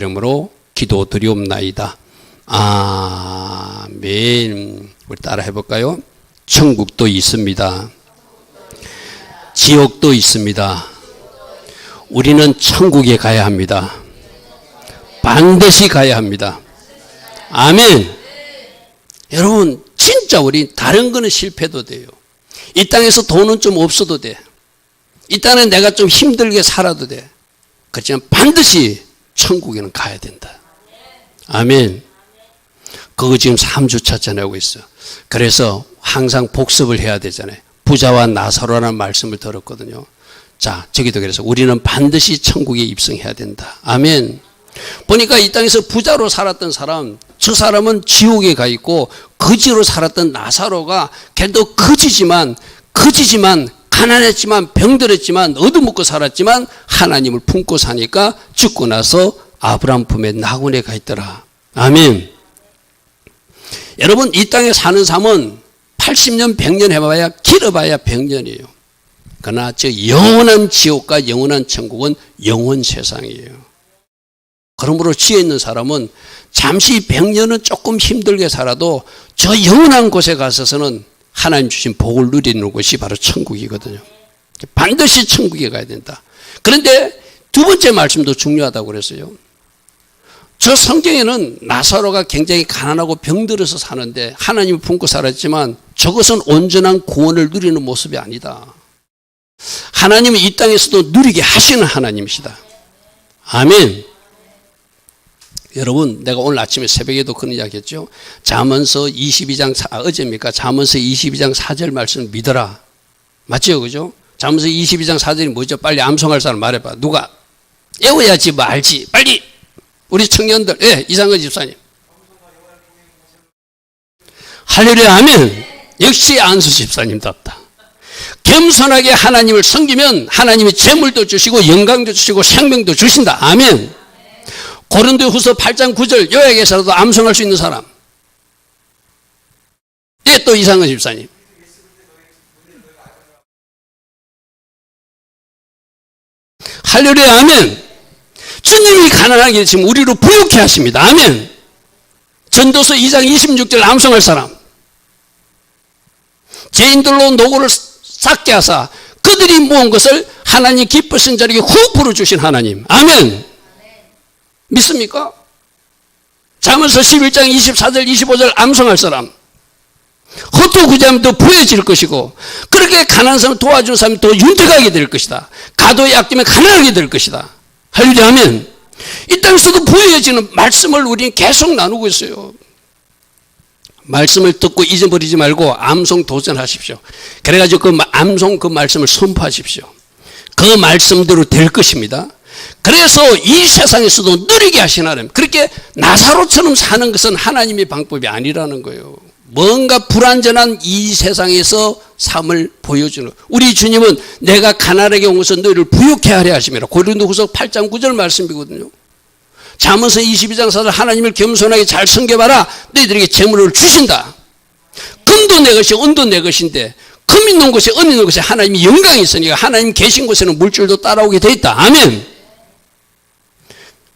이름으로 기도드리옵나이다. 아멘. 우리 따라 해볼까요? 천국도 있습니다. 지옥도 있습니다. 우리는 천국에 가야 합니다. 반드시 가야 합니다. 아멘. 여러분, 진짜 우리 다른 거는 실패도 돼요. 이 땅에서 돈은 좀 없어도 돼. 이 땅에 내가 좀 힘들게 살아도 돼. 그렇지만 반드시 천국에는 가야 된다. 아멘. 그거 지금 3주차 전하고 있어. 그래서 항상 복습을 해야 되잖아요. 부자와 나사로라는 말씀을 들었거든요. 자, 저기도 그래서 우리는 반드시 천국에 입성해야 된다. 아멘. 보니까 이 땅에서 부자로 살았던 사람, 저 사람은 지옥에 가 있고, 거지로 살았던 나사로가 걔도 거지지만 가난했지만 병들었지만 얻어먹고 살았지만 하나님을 품고 사니까 죽고 나서 아브라함 품에 나군에 가 있더라. 아멘. 여러분, 이 땅에 사는 삶은 80년 100년 해봐야 길어봐야 100년이에요. 그러나 저 영원한 지옥과 영원한 천국은 영원 세상이에요. 그러므로 지혜 있는 사람은 잠시 100년은 조금 힘들게 살아도 저 영원한 곳에 가서서는 하나님 주신 복을 누리는 곳이 바로 천국이거든요. 반드시 천국에 가야 된다. 그런데 두 번째 말씀도 중요하다고 그랬어요. 저 성경에는 나사로가 굉장히 가난하고 병들어서 사는데 하나님을 품고 살았지만 저것은 온전한 구원을 누리는 모습이 아니다. 하나님은 이 땅에서도 누리게 하시는 하나님이시다. 아멘. 여러분, 내가 오늘 아침에 새벽에도 그런 이야기 했죠. 잠언서 22장, 어제입니까? 잠언서 22장 4절 말씀 믿어라. 맞죠? 그죠? 잠언서 22장 4절이 뭐죠? 빨리 암송할 사람 말해봐. 누가? 외워야지 뭐 알지. 빨리! 우리 청년들, 예, 이상근 집사님. 할렐루야, 아멘. 역시 안수 집사님답다. 겸손하게 하나님을 섬기면 하나님이 재물도 주시고 영광도 주시고 생명도 주신다. 아멘. 고린도후서 8장 9절 요약에서도 암송할 수 있는 사람. 예, 또 이상근 집사님. 할렐루야, 아멘. 주님이 가난하게 지금 우리로 부욕해 하십니다. 아멘. 전도서 2장 26절 암송할 사람. 죄인들로 노고를 쌓게 하사 그들이 모은 것을 하나님 기쁘신 자에게 후불어 주신 하나님. 아멘. 믿습니까? 잠언서 11장 24절 25절 암송할 사람. 헛도 구제하면 더 부여질 것이고 그렇게 가난한 사람 도와주는 사람이 더 윤택하게 될 것이다. 가도에 아끼면 가난하게 될 것이다. 할렐루야, 아멘. 이 땅에서도 부여해지는 말씀을 우리는 계속 나누고 있어요. 말씀을 듣고 잊어버리지 말고 암송 도전하십시오. 그래가지고 그 암송 그 말씀을 선포하십시오. 그 말씀대로 될 것입니다. 그래서 이 세상에서도 누리게 하신 하나님. 그렇게 나사로처럼 사는 것은 하나님의 방법이 아니라는 거예요. 뭔가 불완전한 이 세상에서 삶을 보여주는. 우리 주님은 내가 가난하게 온 것은 너희를 부욕해 하려 하심이라. 고린도후서 8장 9절 말씀이거든요. 잠언서 22장 4절 하나님을 겸손하게 잘 섬겨봐라. 너희들에게 재물을 주신다. 금도 내 것이 은도 내 것인데 금 있는 곳에 은 있는 곳에 하나님이 영광이 있으니까 하나님 계신 곳에는 물질도 따라오게 돼 있다. 아멘.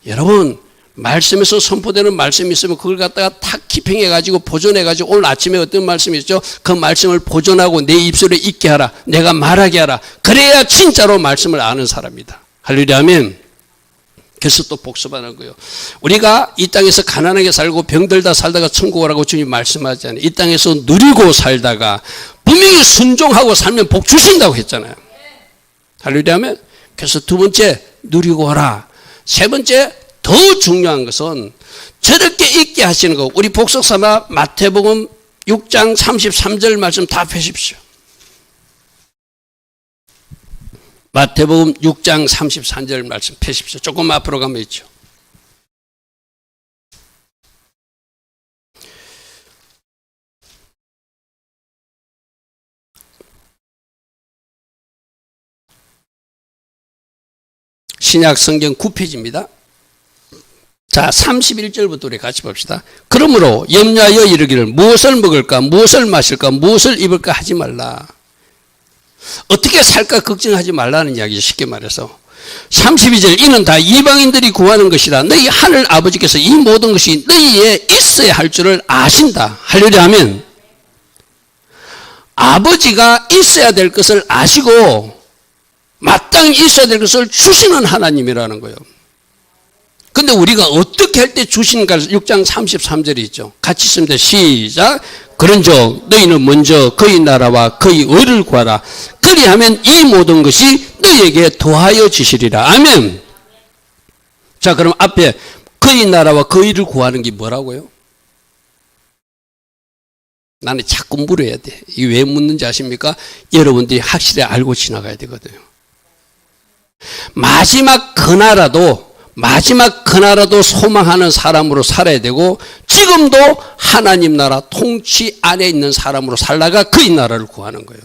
여러분, 말씀에서 선포되는 말씀이 있으면 그걸 갖다가 탁 기평해가지고 보존해가지고 오늘 아침에 어떤 말씀이 있죠? 그 말씀을 보존하고 내 입술에 있게 하라. 내가 말하게 하라. 그래야 진짜로 말씀을 아는 사람이다. 할렐루야, 아멘. 그래서 또 복습하는 거예요. 우리가 이 땅에서 가난하게 살고 병들다 살다가 천국 오라고 주님 말씀하잖아요. 이 땅에서 누리고 살다가 분명히 순종하고 살면 복 주신다고 했잖아요. 할렐루야, 아멘. 그래서 두 번째 누리고 오라. 세 번째 더 중요한 것은 저렇게 있게 하시는 거. 우리 복습 삼아 마태복음 6장 33절 말씀 다 펴십시오. 마태복음 6장 33절 말씀 펴십시오. 조금 앞으로 가면 있죠. 신약 성경 9페이지입니다. 자, 31절부터 우리 같이 봅시다. 그러므로 염려하여 이르기를 무엇을 먹을까 무엇을 마실까 무엇을 입을까 하지 말라. 어떻게 살까 걱정하지 말라는 이야기죠. 쉽게 말해서 32절 이는 다 이방인들이 구하는 것이라 너희 하늘 아버지께서 이 모든 것이 너희에 있어야 할 줄을 아신다. 할렐루야 하면 아버지가 있어야 될 것을 아시고 마땅히 있어야 될 것을 주시는 하나님이라는 거예요. 근데 우리가 어떻게 할 때 주시는가 6장 33절이 있죠. 같이 읽습니다. 시작. 그런즉 너희는 먼저 그의 나라와 그의 의를 구하라. 그리하면 이 모든 것이 너희에게 더하여 주시리라. 아멘. 자, 그럼 앞에 그의 나라와 그의 의를 구하는 게 뭐라고요? 나는 자꾸 물어야 돼. 이게 왜 묻는지 아십니까? 여러분들이 확실히 알고 지나가야 되거든요. 마지막 그나라도 소망하는 사람으로 살아야 되고 지금도 하나님 나라 통치 안에 있는 사람으로 살다가 그의 나라를 구하는 거예요.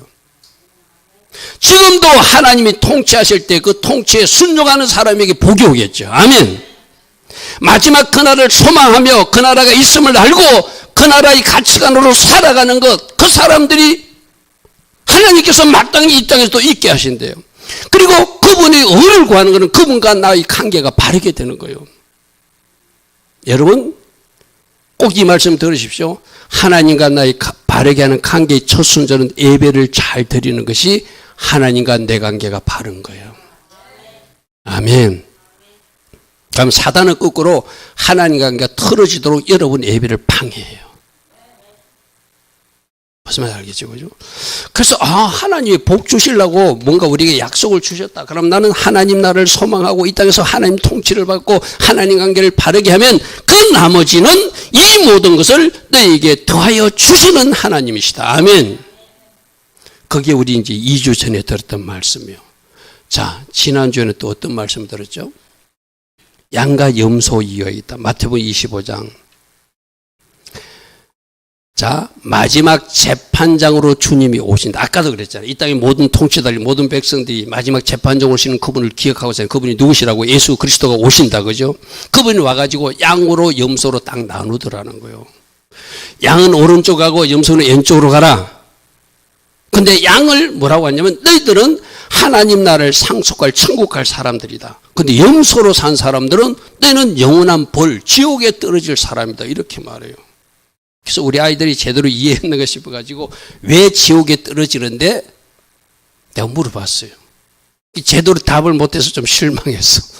지금도 하나님이 통치하실 때 그 통치에 순종하는 사람에게 복이 오겠죠. 아멘. 마지막 그날을 소망하며 그 나라가 있음을 알고 그 나라의 가치관으로 살아가는 것, 그 사람들이 하나님께서 마땅히 이 땅에서도 있게 하신대요. 그리고 그분의 의를 구하는 것은 그분과 나의 관계가 바르게 되는 거예요. 여러분 꼭 이 말씀 들으십시오. 하나님과 나의 바르게 하는 관계의 첫 순서는 예배를 잘 드리는 것이 하나님과 내 관계가 바른 거예요. 아멘. 그럼 사단은 거꾸로 하나님과 관계가 틀어지도록 여러분 예배를 방해해요. 무슨 말인지 알겠죠? 그죠? 그래서 하나님이 복 주시려고 뭔가 우리에게 약속을 주셨다. 그럼 나는 하나님 나라를 소망하고 이 땅에서 하나님 통치를 받고 하나님 관계를 바르게 하면 그 나머지는 이 모든 것을 너에게 더하여 주시는 하나님이시다. 아멘. 그게 우리 이제 2주 전에 들었던 말씀이요. 자, 지난주에는 또 어떤 말씀 들었죠? 양과 염소 이어에 있다. 마태복음 25장. 자, 마지막 재판장으로 주님이 오신다. 아까도 그랬잖아요. 이 땅의 모든 통치자들, 모든 백성들이 마지막 재판장으로 오시는 그분을 기억하고 있어요. 그분이 누구시라고? 예수 그리스도가 오신다. 그죠? 그분이 와가지고 양으로 염소로 딱 나누더라는 거예요. 양은 오른쪽하고 염소는 왼쪽으로 가라. 근데 양을 뭐라고 하냐면 너희들은 하나님 나라를 상속할 천국 갈 사람들이다. 근데 염소로 산 사람들은 너희는 영원한 벌, 지옥에 떨어질 사람이다. 이렇게 말해요. 그래서 우리 아이들이 제대로 이해했는가 싶어가지고 왜 지옥에 떨어지는데 내가 물어봤어요. 제대로 답을 못해서 좀 실망했어.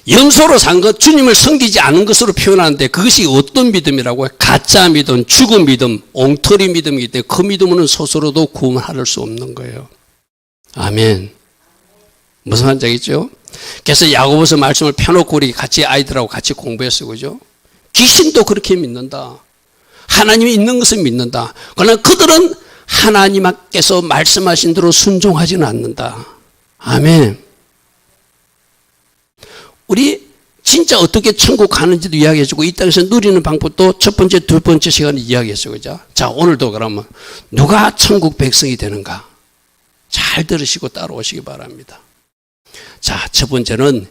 염소로 산 것, 주님을 섬기지 않은 것으로 표현하는데 그것이 어떤 믿음이라고 해요? 가짜 믿음, 죽은 믿음, 엉터리 믿음이기 때문에 그 믿음은 스스로도 구원할 수 없는 거예요. 아멘. 무슨 말인지 알겠죠? 그래서 야고보서 말씀을 펴놓고 우리 같이 아이들하고 같이 공부했어요. 그죠? 귀신도 그렇게 믿는다. 하나님이 있는 것을 믿는다. 그러나 그들은 하나님께서 말씀하신 대로 순종하지는 않는다. 아멘. 우리 진짜 어떻게 천국 가는지도 이야기해주고 이 땅에서 누리는 방법도 첫 번째, 두 번째 시간에 이야기했어요. 그죠? 자, 오늘도 그러면 누가 천국 백성이 되는가? 잘 들으시고 따라오시기 바랍니다. 자, 첫 번째는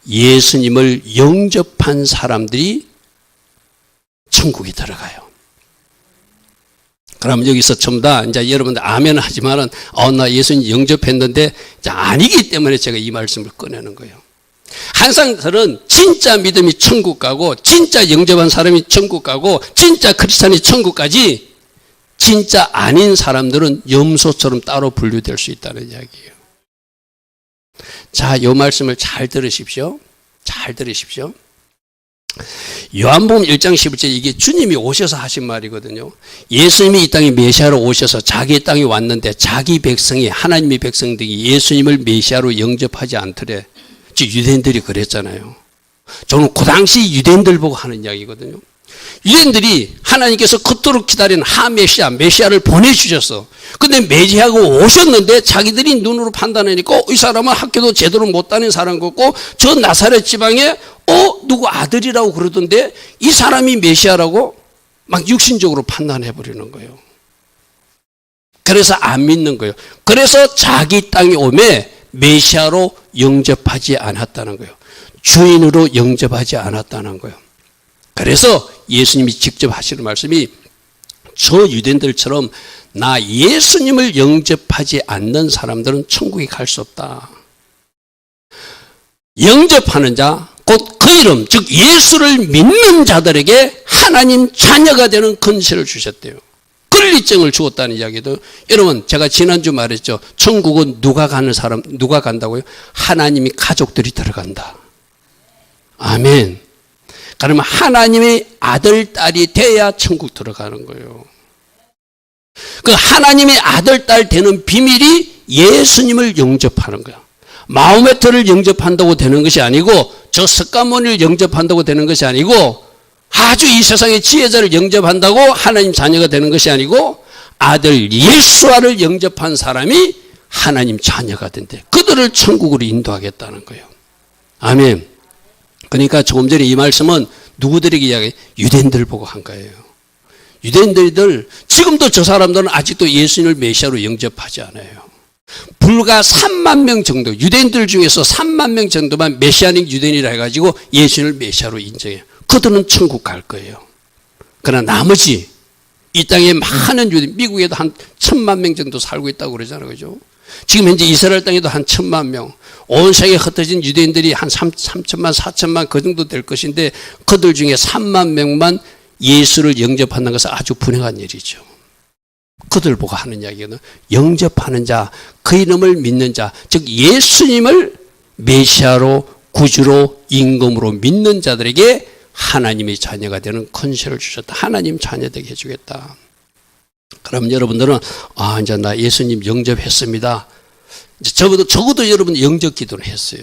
예수님을 영접한 사람들이 천국에 들어가요. 그럼 여기서 전부 다 이제 여러분들 아멘 하지만은 나 예수님 영접했는데 아니기 때문에 제가 이 말씀을 꺼내는 거예요. 항상 저는 진짜 믿음이 천국 가고 진짜 영접한 사람이 천국 가고 진짜 크리스찬이 천국 가지 진짜 아닌 사람들은 염소처럼 따로 분류될 수 있다는 이야기예요. 자, 이 말씀을 잘 들으십시오. 잘 들으십시오. 요한복음 1장 11절 이게 주님이 오셔서 하신 말이거든요. 예수님이 이 땅에 메시아로 오셔서 자기 땅에 왔는데 자기 백성이 하나님의 백성들이 예수님을 메시아로 영접하지 않더래. 유대인들이 그랬잖아요. 저는 그 당시 유대인들 보고 하는 이야기거든요. 유대인들이 하나님께서 그토록 기다린 메시아를 보내주셨어. 근데 메시아가 오셨는데 자기들이 눈으로 판단하니까 이 사람은 학교도 제대로 못 다닌 사람 같고 저 나사렛 지방에 누구 아들이라고 그러던데 이 사람이 메시아라고 막 육신적으로 판단해버리는 거예요. 그래서 안 믿는 거예요. 그래서 자기 땅에 오매 메시아로 영접하지 않았다는 거예요. 주인으로 영접하지 않았다는 거예요. 그래서 예수님이 직접 하시는 말씀이 저 유대인들처럼 나 예수님을 영접하지 않는 사람들은 천국에 갈 수 없다. 영접하는 자, 곧 그 이름, 즉 예수를 믿는 자들에게 하나님 자녀가 되는 권세를 주셨대요. 권리증을 주었다는 이야기도, 여러분 제가 지난주 말했죠. 천국은 누가 가는 사람, 누가 간다고요? 하나님이 가족들이 들어간다. 아멘. 그러면 하나님의 아들, 딸이 돼야 천국 들어가는 거예요. 그 하나님의 아들, 딸 되는 비밀이 예수님을 영접하는 거야. 마호메트를 영접한다고 되는 것이 아니고, 저 석가모니를 영접한다고 되는 것이 아니고, 아주 이 세상의 지혜자를 영접한다고 하나님 자녀가 되는 것이 아니고, 아들 예수와를 영접한 사람이 하나님 자녀가 된대. 그들을 천국으로 인도하겠다는 거예요. 아멘. 그러니까 조금 전에 이 말씀은 누구들에게 이야기해요? 유대인들 보고 한 거예요. 유대인들, 지금도 저 사람들은 아직도 예수님을 메시아로 영접하지 않아요. 불과 3만 명 정도, 유대인들 중에서 3만 명 정도만 메시아닉 유대인이라 해가지고 예수님을 메시아로 인정해요. 그들은 천국 갈 거예요. 그러나 나머지 이 땅에 많은 유대인, 미국에도 한 1,000만 명 정도 살고 있다고 그러잖아요. 그죠? 지금 현재 이스라엘 땅에도 한 1,000만 명, 온 세계에 흩어진 유대인들이 한 3천만, 4천만 그 정도 될 것인데, 그들 중에 3만 명만 예수를 영접하는 것은 아주 분명한 일이죠. 그들 보고 하는 이야기는 영접하는 자, 그 이름을 믿는 자, 즉 예수님을 메시아로, 구주로, 임금으로 믿는 자들에게 하나님의 자녀가 되는 권세를 주셨다. 하나님 자녀 되게 해주겠다. 그럼 여러분들은 이제 나 예수님 영접했습니다. 이제 적어도 여러분 영접 기도를 했어요.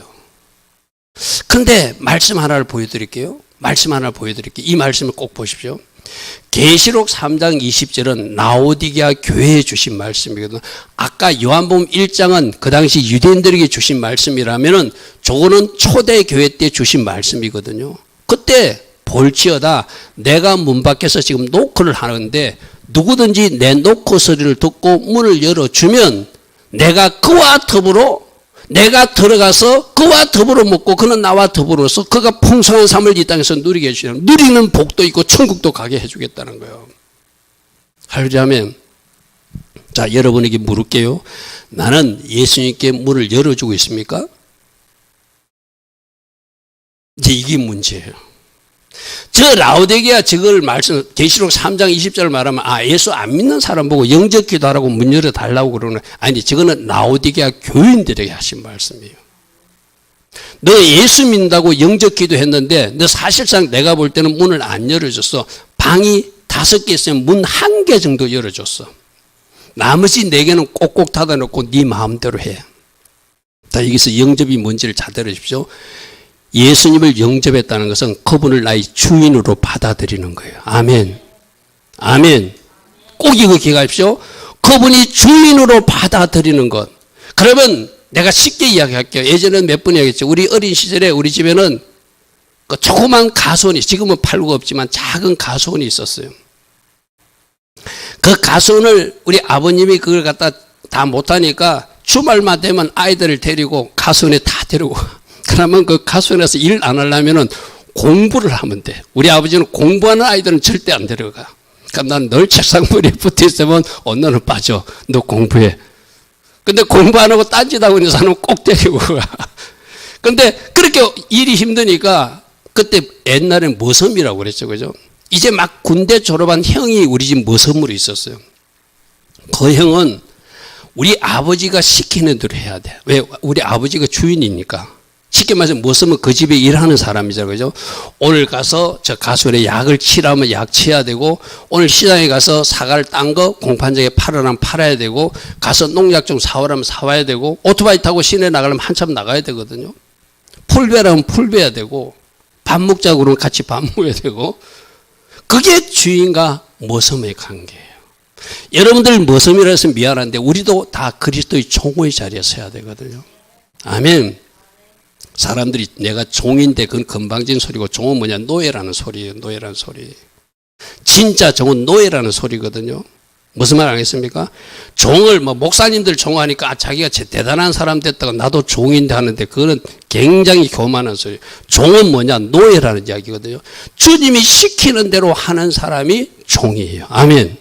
근데 말씀 하나를 보여드릴게요. 이 말씀을 꼭 보십시오. 계시록 3장 20절은 라오디게아 교회에 주신 말씀이거든요. 아까 요한복음 1장은 그 당시 유대인들에게 주신 말씀이라면은 저거는 초대교회 때 주신 말씀이거든요. 그때 볼지어다 내가 문 밖에서 지금 노크를 하는데 누구든지 내 노크 소리를 듣고 문을 열어주면 내가 그와 더불어, 내가 들어가서 그와 더불어 먹고 그는 나와 더불어서 그가 풍성한 삶을 이 땅에서 누리게 해주는, 누리는 복도 있고 천국도 가게 해주겠다는 거예요. 할렐루야면. 자, 여러분에게 물을게요. 나는 예수님께 문을 열어주고 있습니까? 이제 이게 문제예요. 저 라오디게아 저걸 계시록 3장 20절을 말하면 예수 안 믿는 사람 보고 영접 기도하라고 문 열어달라고 그러는, 아니 저거는 라오디게아 교인들에게 하신 말씀이에요. 너 예수 믿는다고 영접 기도했는데 너 사실상 내가 볼 때는 문을 안 열어줬어. 방이 5개 있으면 문 1개 정도 열어줬어. 나머지 4개는 꼭꼭 닫아놓고 네 마음대로 해. 자, 여기서 영접이 뭔지를 잘 들으십시오. 예수님을 영접했다는 것은 그분을 나의 주인으로 받아들이는 거예요. 아멘. 아멘. 꼭 이거 기억하십시오. 그분이 주인으로 받아들이는 것. 그러면 내가 쉽게 이야기할게요. 예전에는 몇 번 이야기했죠. 우리 어린 시절에 우리 집에는 그 조그만 가수원이, 지금은 팔고 없지만 작은 가수원이 있었어요. 그 가수원을 우리 아버님이 그걸 갖다 다 못하니까 주말만 되면 아이들을 데리고 가수원에 다 데리고, 그러면 그 가수원에서 일 안 하려면은 공부를 하면 돼. 우리 아버지는 공부하는 아이들은 절대 안 데려가. 그러니까 난 늘 책상 머리에 붙어 있으면 너는 빠져. 너 공부해. 근데 공부 안 하고 딴짓하고 있는 사람은 꼭 데리고 가. 근데 그렇게 일이 힘드니까 그때 옛날엔 머섬이라고 그랬죠. 그죠? 이제 막 군대 졸업한 형이 우리 집 머섬으로 있었어요. 그 형은 우리 아버지가 시키는 대로 해야 돼. 왜? 우리 아버지가 주인이니까. 쉽게 말해서 머섬은 그 집에 일하는 사람이잖아요. 그죠? 오늘 가서 저 가수원에 약을 치라면 약 치어야 되고, 오늘 시장에 가서 사과를 딴 거 공판장에 팔으라면 팔아야 되고, 가서 농약 좀 사오라면 사와야 되고, 오토바이 타고 시내 나가려면 한참 나가야 되거든요. 풀베라면 풀베야 되고, 밥 먹자고 그러면 같이 밥 먹어야 되고, 그게 주인과 머섬의 관계예요. 여러분들 머섬이라 해서 미안한데 우리도 다 그리스도의 종의 자리에 서야 되거든요. 아멘. 사람들이 내가 종인데 그건 건방진 소리고, 종은 뭐냐? 노예라는 소리예요. 노예라는 소리. 진짜 종은 노예라는 소리거든요. 무슨 말 알겠습니까? 종을 목사님들 종하니까 자기가 대단한 사람 됐다고 나도 종인데 하는데 그거는 굉장히 교만한 소리. 종은 뭐냐? 노예라는 이야기거든요. 주님이 시키는 대로 하는 사람이 종이에요. 아멘.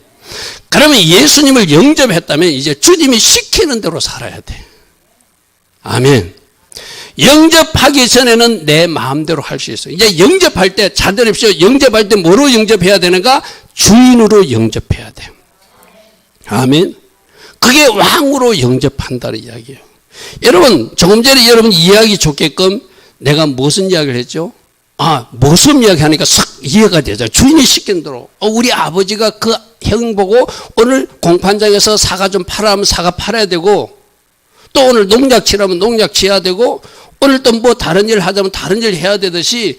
그러면 예수님을 영접했다면 이제 주님이 시키는 대로 살아야 돼. 아멘. 영접하기 전에는 내 마음대로 할 수 있어요. 이제 영접할 때, 잘 들으십시오. 영접할 때 뭐로 영접해야 되는가? 주인으로 영접해야 돼요. 아멘. 그게 왕으로 영접한다는 이야기예요. 여러분, 조금 전에 여러분 이해하기 좋게끔 내가 무슨 이야기를 했죠? 모습 이야기 하니까 싹 이해가 되죠. 주인이 시킨 대로. 우리 아버지가 그 형 보고 오늘 공판장에서 사과 좀 팔아 하면 사과 팔아야 되고, 또 오늘 농약 치라면 농약 치어야 되고, 오늘 또 뭐 다른 일 하자면 다른 일 해야 되듯이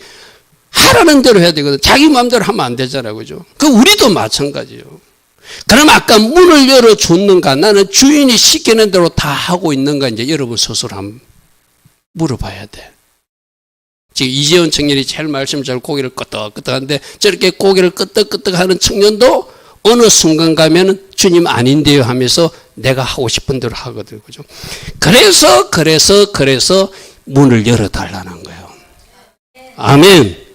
하라는 대로 해야 되거든. 자기 마음대로 하면 안 되잖아요. 그죠? 우리도 마찬가지예요. 그럼 아까 문을 열어줬는가? 나는 주인이 시키는 대로 다 하고 있는가? 이제 여러분 스스로 한번 물어봐야 돼. 지금 이재원 청년이 제일 말씀 잘 고개를 끄덕끄덕한데 저렇게 고개를 끄덕끄덕하는 청년도 어느 순간 가면은 주님 아닌데요 하면서 내가 하고 싶은 대로 하거든. 그죠? 그래서 문을 열어달라는 거예요. 아멘.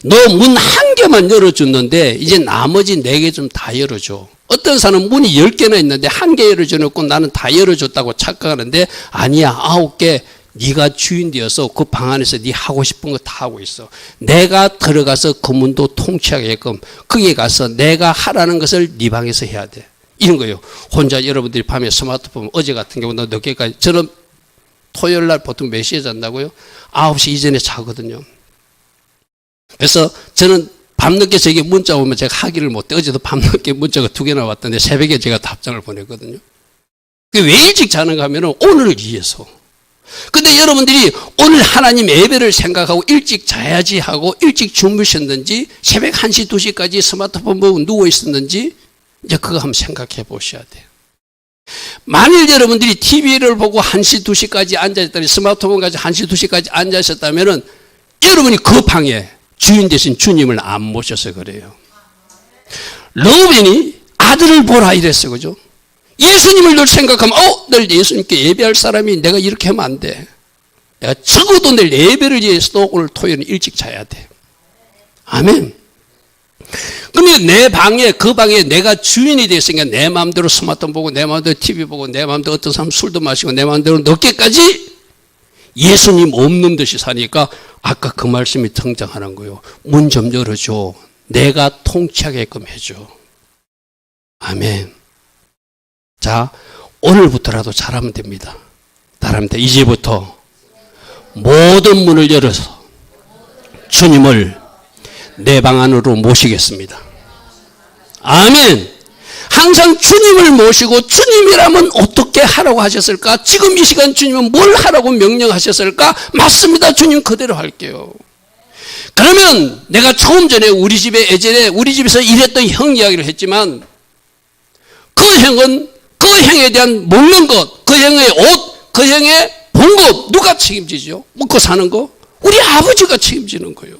너 문 한 개만 열어줬는데 이제 나머지 4개 좀 다 열어줘. 어떤 사람은 문이 10개나 있는데 한 개 열어줘놓고 나는 다 열어줬다고 착각하는데 아니야. 9개. 네가 주인 되어서 그 방 안에서 네 하고 싶은 거 다 하고 있어. 내가 들어가서 그 문도 통치하게끔 거기에 가서 내가 하라는 것을 네 방에서 해야 돼. 이런 거예요. 혼자 여러분들이 밤에 스마트폰 어제 같은 경우는 늦게까지 저는 토요일 날 보통 몇 시에 잔다고요? 9시 이전에 자거든요. 그래서 저는 밤늦게 제게 문자 오면 제가 하기를 못해. 어제도 밤늦게 문자가 2개나 왔던데 새벽에 제가 답장을 보냈거든요. 왜 일찍 자는가 하면 오늘을 위해서. 근데 여러분들이 오늘 하나님 예배를 생각하고 일찍 자야지 하고 일찍 주무셨는지 새벽 1시, 2시까지 스마트폰 보고 누워 있었는지 이제 그거 한번 생각해 보셔야 돼요. 만일 여러분들이 TV를 보고 1시, 2시까지 앉아있다니 스마트폰 가지고 1시, 2시까지 앉아있었다면 여러분이 그 방에 주인 되신 주님을 안 모셔서 그래요. 러벤이 아들을 보라 이랬어요. 그죠? 예수님을 늘 생각하면 내일 예수님께 예배할 사람이 내가 이렇게 하면 안 돼. 내가 적어도 내일 예배를 위해서도 오늘 토요일은 일찍 자야 돼. 아멘. 그러면 내 방에 그 방에 내가 주인이 됐으니까 내 마음대로 스마트폰 보고 내 마음대로 TV 보고 내 마음대로 어떤 사람 술도 마시고 내 마음대로 늦게까지 예수님 없는 듯이 사니까 아까 그 말씀이 등장하는 거예요. 문 좀 열어줘. 내가 통치하게끔 해줘. 아멘. 자, 오늘부터라도 잘하면 됩니다. 잘하면 돼. 이제부터 모든 문을 열어서 주님을 내 방 안으로 모시겠습니다. 아멘. 항상 주님을 모시고 주님이라면 어떻게 하라고 하셨을까? 지금 이 시간 주님은 뭘 하라고 명령하셨을까? 맞습니다. 주님 그대로 할게요. 그러면 내가 처음 전에 우리 집에 예전에 우리 집에서 일했던 형 이야기를 했지만 그 형은 그 형에 대한 먹는 것, 그 형의 옷, 그 형의 봉급 누가 책임지죠? 먹고 사는 거? 우리 아버지가 책임지는 거예요.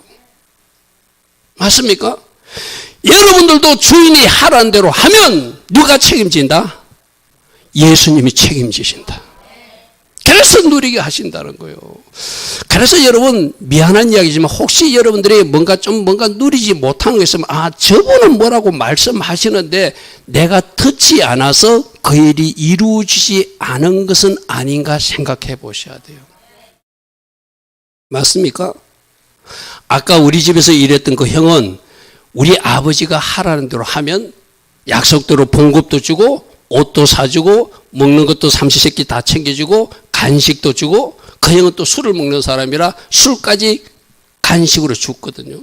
맞습니까? 여러분들도 주인이 하라는 대로 하면 누가 책임진다? 예수님이 책임지신다. 그래서 누리게 하신다는 거예요. 그래서 여러분 미안한 이야기지만 혹시 여러분들이 뭔가 누리지 못하는 거 있으면 저분은 뭐라고 말씀하시는데 내가 듣지 않아서 그 일이 이루어지지 않은 것은 아닌가 생각해 보셔야 돼요. 맞습니까? 아까 우리 집에서 일했던 그 형은 우리 아버지가 하라는 대로 하면 약속대로 봉급도 주고 옷도 사주고 먹는 것도 삼시세끼 다 챙겨주고 간식도 주고 그 형은 또 술을 먹는 사람이라 술까지 간식으로 줬거든요.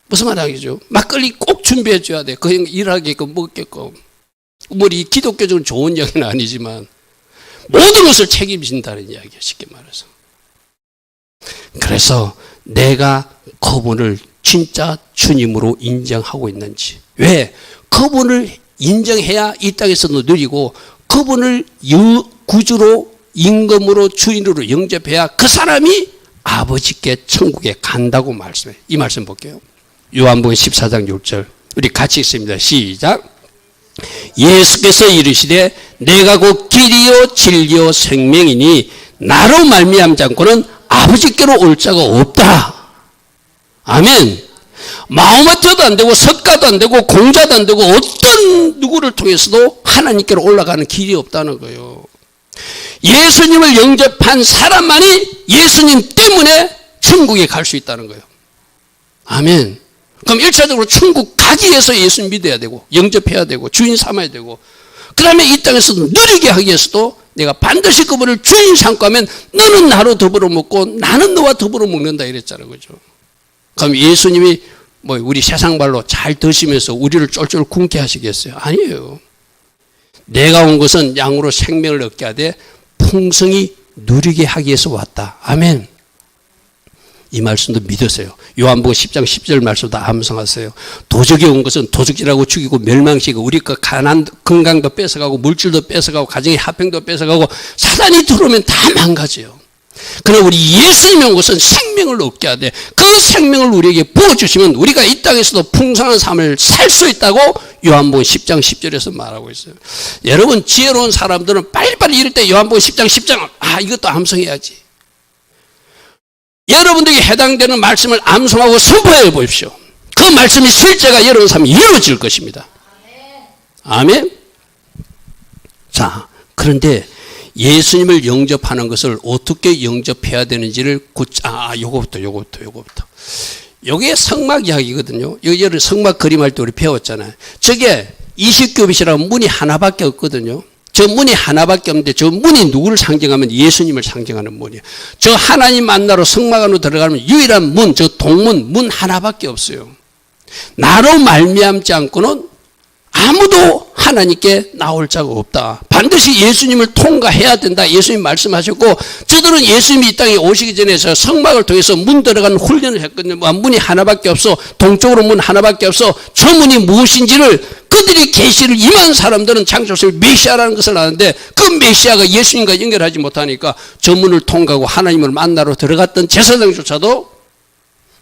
무슨 말이죠? 막걸리 꼭 준비해 줘야 돼. 그 형 일하게끔 먹게끔. 뭐 이 기독교적으로 좋은 이야기는 아니지만 모든 것을 책임진다는 이야기예요. 쉽게 말해서. 그래서 내가 그분을 진짜 주님으로 인정하고 있는지. 왜? 그분을 인정해야 이 땅에서도 누리고 그분을 구주로 임금으로 주인으로 영접해야 그 사람이 아버지께 천국에 간다고 말씀해요. 이 말씀 볼게요. 요한복음 14장 6절 우리 같이 읽습니다. 시작. 예수께서 이르시되 내가 곧 길이요 진리요 생명이니 나로 말미암지 않고는 아버지께로 올 자가 없다. 아멘. 마호메트도 안 되고 석가도 안 되고 공자도 안 되고 어떤 누구를 통해서도 하나님께로 올라가는 길이 없다는 거예요. 예수님을 영접한 사람만이 예수님 때문에 천국에 갈 수 있다는 거예요. 아멘. 그럼 1차적으로 천국 가기 위해서 예수님 믿어야 되고 영접해야 되고 주인 삼아야 되고, 그 다음에 이 땅에서도 누리게 하기 위해서도 내가 반드시 그분을 주인 삼고 하면 너는 나로 더불어 먹고 나는 너와 더불어 먹는다 이랬잖아요. 그죠? 그럼 예수님이 뭐 우리 세상 말로 잘 드시면서 우리를 쫄쫄 굶게 하시겠어요? 아니에요. 내가 온 것은 양으로 생명을 얻게 하되 풍성히 누리게 하기 위해서 왔다. 아멘. 이 말씀도 믿으세요. 요한복음 10장 10절 말씀도 암송하세요. 도적이 온 것은 도적질하고 죽이고 멸망시키고 우리 거 가난 건강도 뺏어가고 물질도 뺏어가고 가정의 화평도 뺏어가고 사단이 들어오면 다 망가져요. 그러나 우리 예수님이 온 것은 생명을 얻게 하되 그 생명을 우리에게 부어주시면 우리가 이 땅에서도 풍성한 삶을 살 수 있다고 요한복음 10장 10절에서 말하고 있어요. 여러분 지혜로운 사람들은 빨리빨리 이럴 때 요한복음 10장 10장 이것도 암송해야지. 여러분들에게 해당되는 말씀을 암송하고 선포해 보십시오. 그 말씀이 실제가 여러분 삶에 이루어질 것입니다. 아멘. 자, 그런데 예수님을 영접하는 것을 어떻게 영접해야 되는지를 요거부터. 요게 성막 이야기거든요. 여기 성막 그림할 때 우리 배웠잖아요. 저게 20규빗이라고 문이 하나밖에 없거든요. 저 문이 하나밖에 없는데 저 문이 누구를 상징하면 예수님을 상징하는 문이에요. 저 하나님 만나러 성막 안으로 들어가면 유일한 문, 저 동문, 문 하나밖에 없어요. 나로 말미암지 않고는 아무도 하나님께 나올 자가 없다. 반드시 예수님을 통과해야 된다. 예수님 말씀하셨고, 저들은 예수님이 이 땅에 오시기 전에 저 성막을 통해서 문 들어가는 훈련을 했거든요. 문이 하나밖에 없어. 동쪽으로 문 하나밖에 없어. 저 문이 무엇인지를 그들이 계시를 임한 사람들은 창조주를 메시아라는 것을 아는데 그 메시아가 예수님과 연결하지 못하니까 저 문을 통과하고 하나님을 만나러 들어갔던 제사장조차도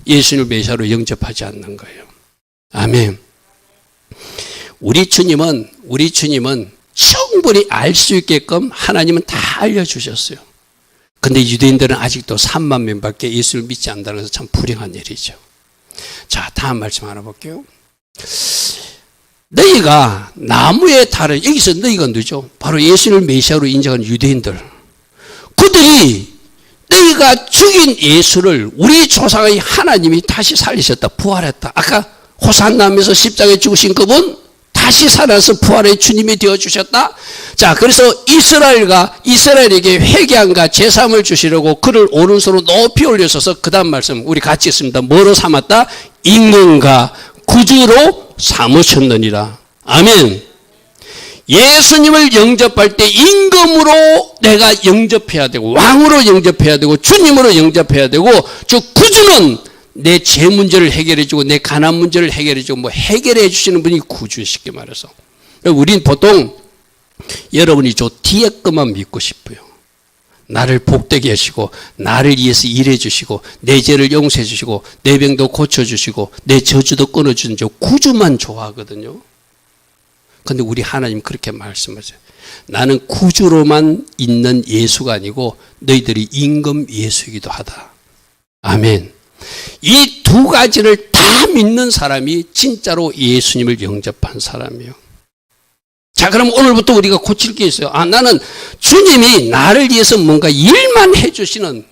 예수님을 메시아로 영접하지 않는 거예요. 아멘. 우리 주님은 충분히 알 수 있게끔 하나님은 다 알려주셨어요. 근데 유대인들은 아직도 3만 명밖에 예수를 믿지 않는다는 것은 참 불행한 일이죠. 자, 다음 말씀 하나 볼게요. 너희가 나무에 달을, 여기서 너희가 누죠? 바로 예수를 메시아로 인정한 유대인들. 그들이 너희가 죽인 예수를 우리 조상의 하나님이 다시 살리셨다. 부활했다. 아까 호산나면서 십자가에 죽으신 그분 다시 살아서 부활의 주님이 되어주셨다. 자, 그래서 이스라엘에게 회개함과 제사함을 주시려고 그를 오른손으로 높이 올려서서 그 다음 말씀 우리 같이 있습니다. 뭐로 삼았다? 임금과 구주로 삼으셨느니라. 아멘. 예수님을 영접할 때 임금으로 내가 영접해야 되고 왕으로 영접해야 되고 주님으로 영접해야 되고 저 구주는 내 제 문제를 해결해주고 내 가난 문제를 해결해주고 뭐 해결해 주시는 분이 구주예요. 쉽게 말해서. 우린 보통 여러분이 저 뒤에 것만 믿고 싶어요. 나를 복되게 하시고 나를 위해서 일해 주시고 내 죄를 용서해 주시고 내 병도 고쳐 주시고 내 저주도 끊어 주는 저 구주만 좋아하거든요. 그런데 우리 하나님 그렇게 말씀하세요. 나는 구주로만 있는 예수가 아니고 너희들이 임금 예수이기도 하다. 아멘. 이 두 가지를 다 믿는 사람이 진짜로 예수님을 영접한 사람이에요. 자, 그럼 오늘부터 우리가 고칠 게 있어요. 나는 주님이 나를 위해서 뭔가 일만 해주시는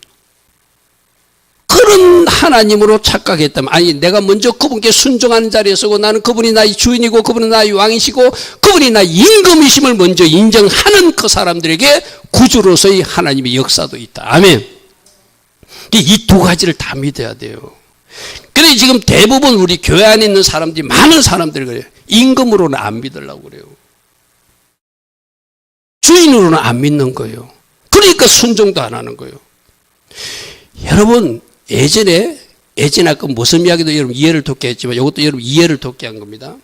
그런 하나님으로 착각했다면, 아니 내가 먼저 그분께 순종하는 자리에 서고 나는 그분이 나의 주인이고 그분은 나의 왕이시고 그분이 나의 임금이심을 먼저 인정하는 그 사람들에게 구주로서의 하나님의 역사도 있다. 아멘. 이 두 가지를 다 믿어야 돼요. 그래 지금 대부분 우리 교회 안에 있는 사람들이 많은 사람들이 그래요. 임금으로는 안 믿으려고 그래요. 주인으로는 안 믿는 거예요. 그러니까 순종도 안 하는 거예요. 여러분 예전에 아까 무슨 이야기도 여러분 이해를 돕게 했지만 이것도 여러분 이해를 돕게 한 겁니다.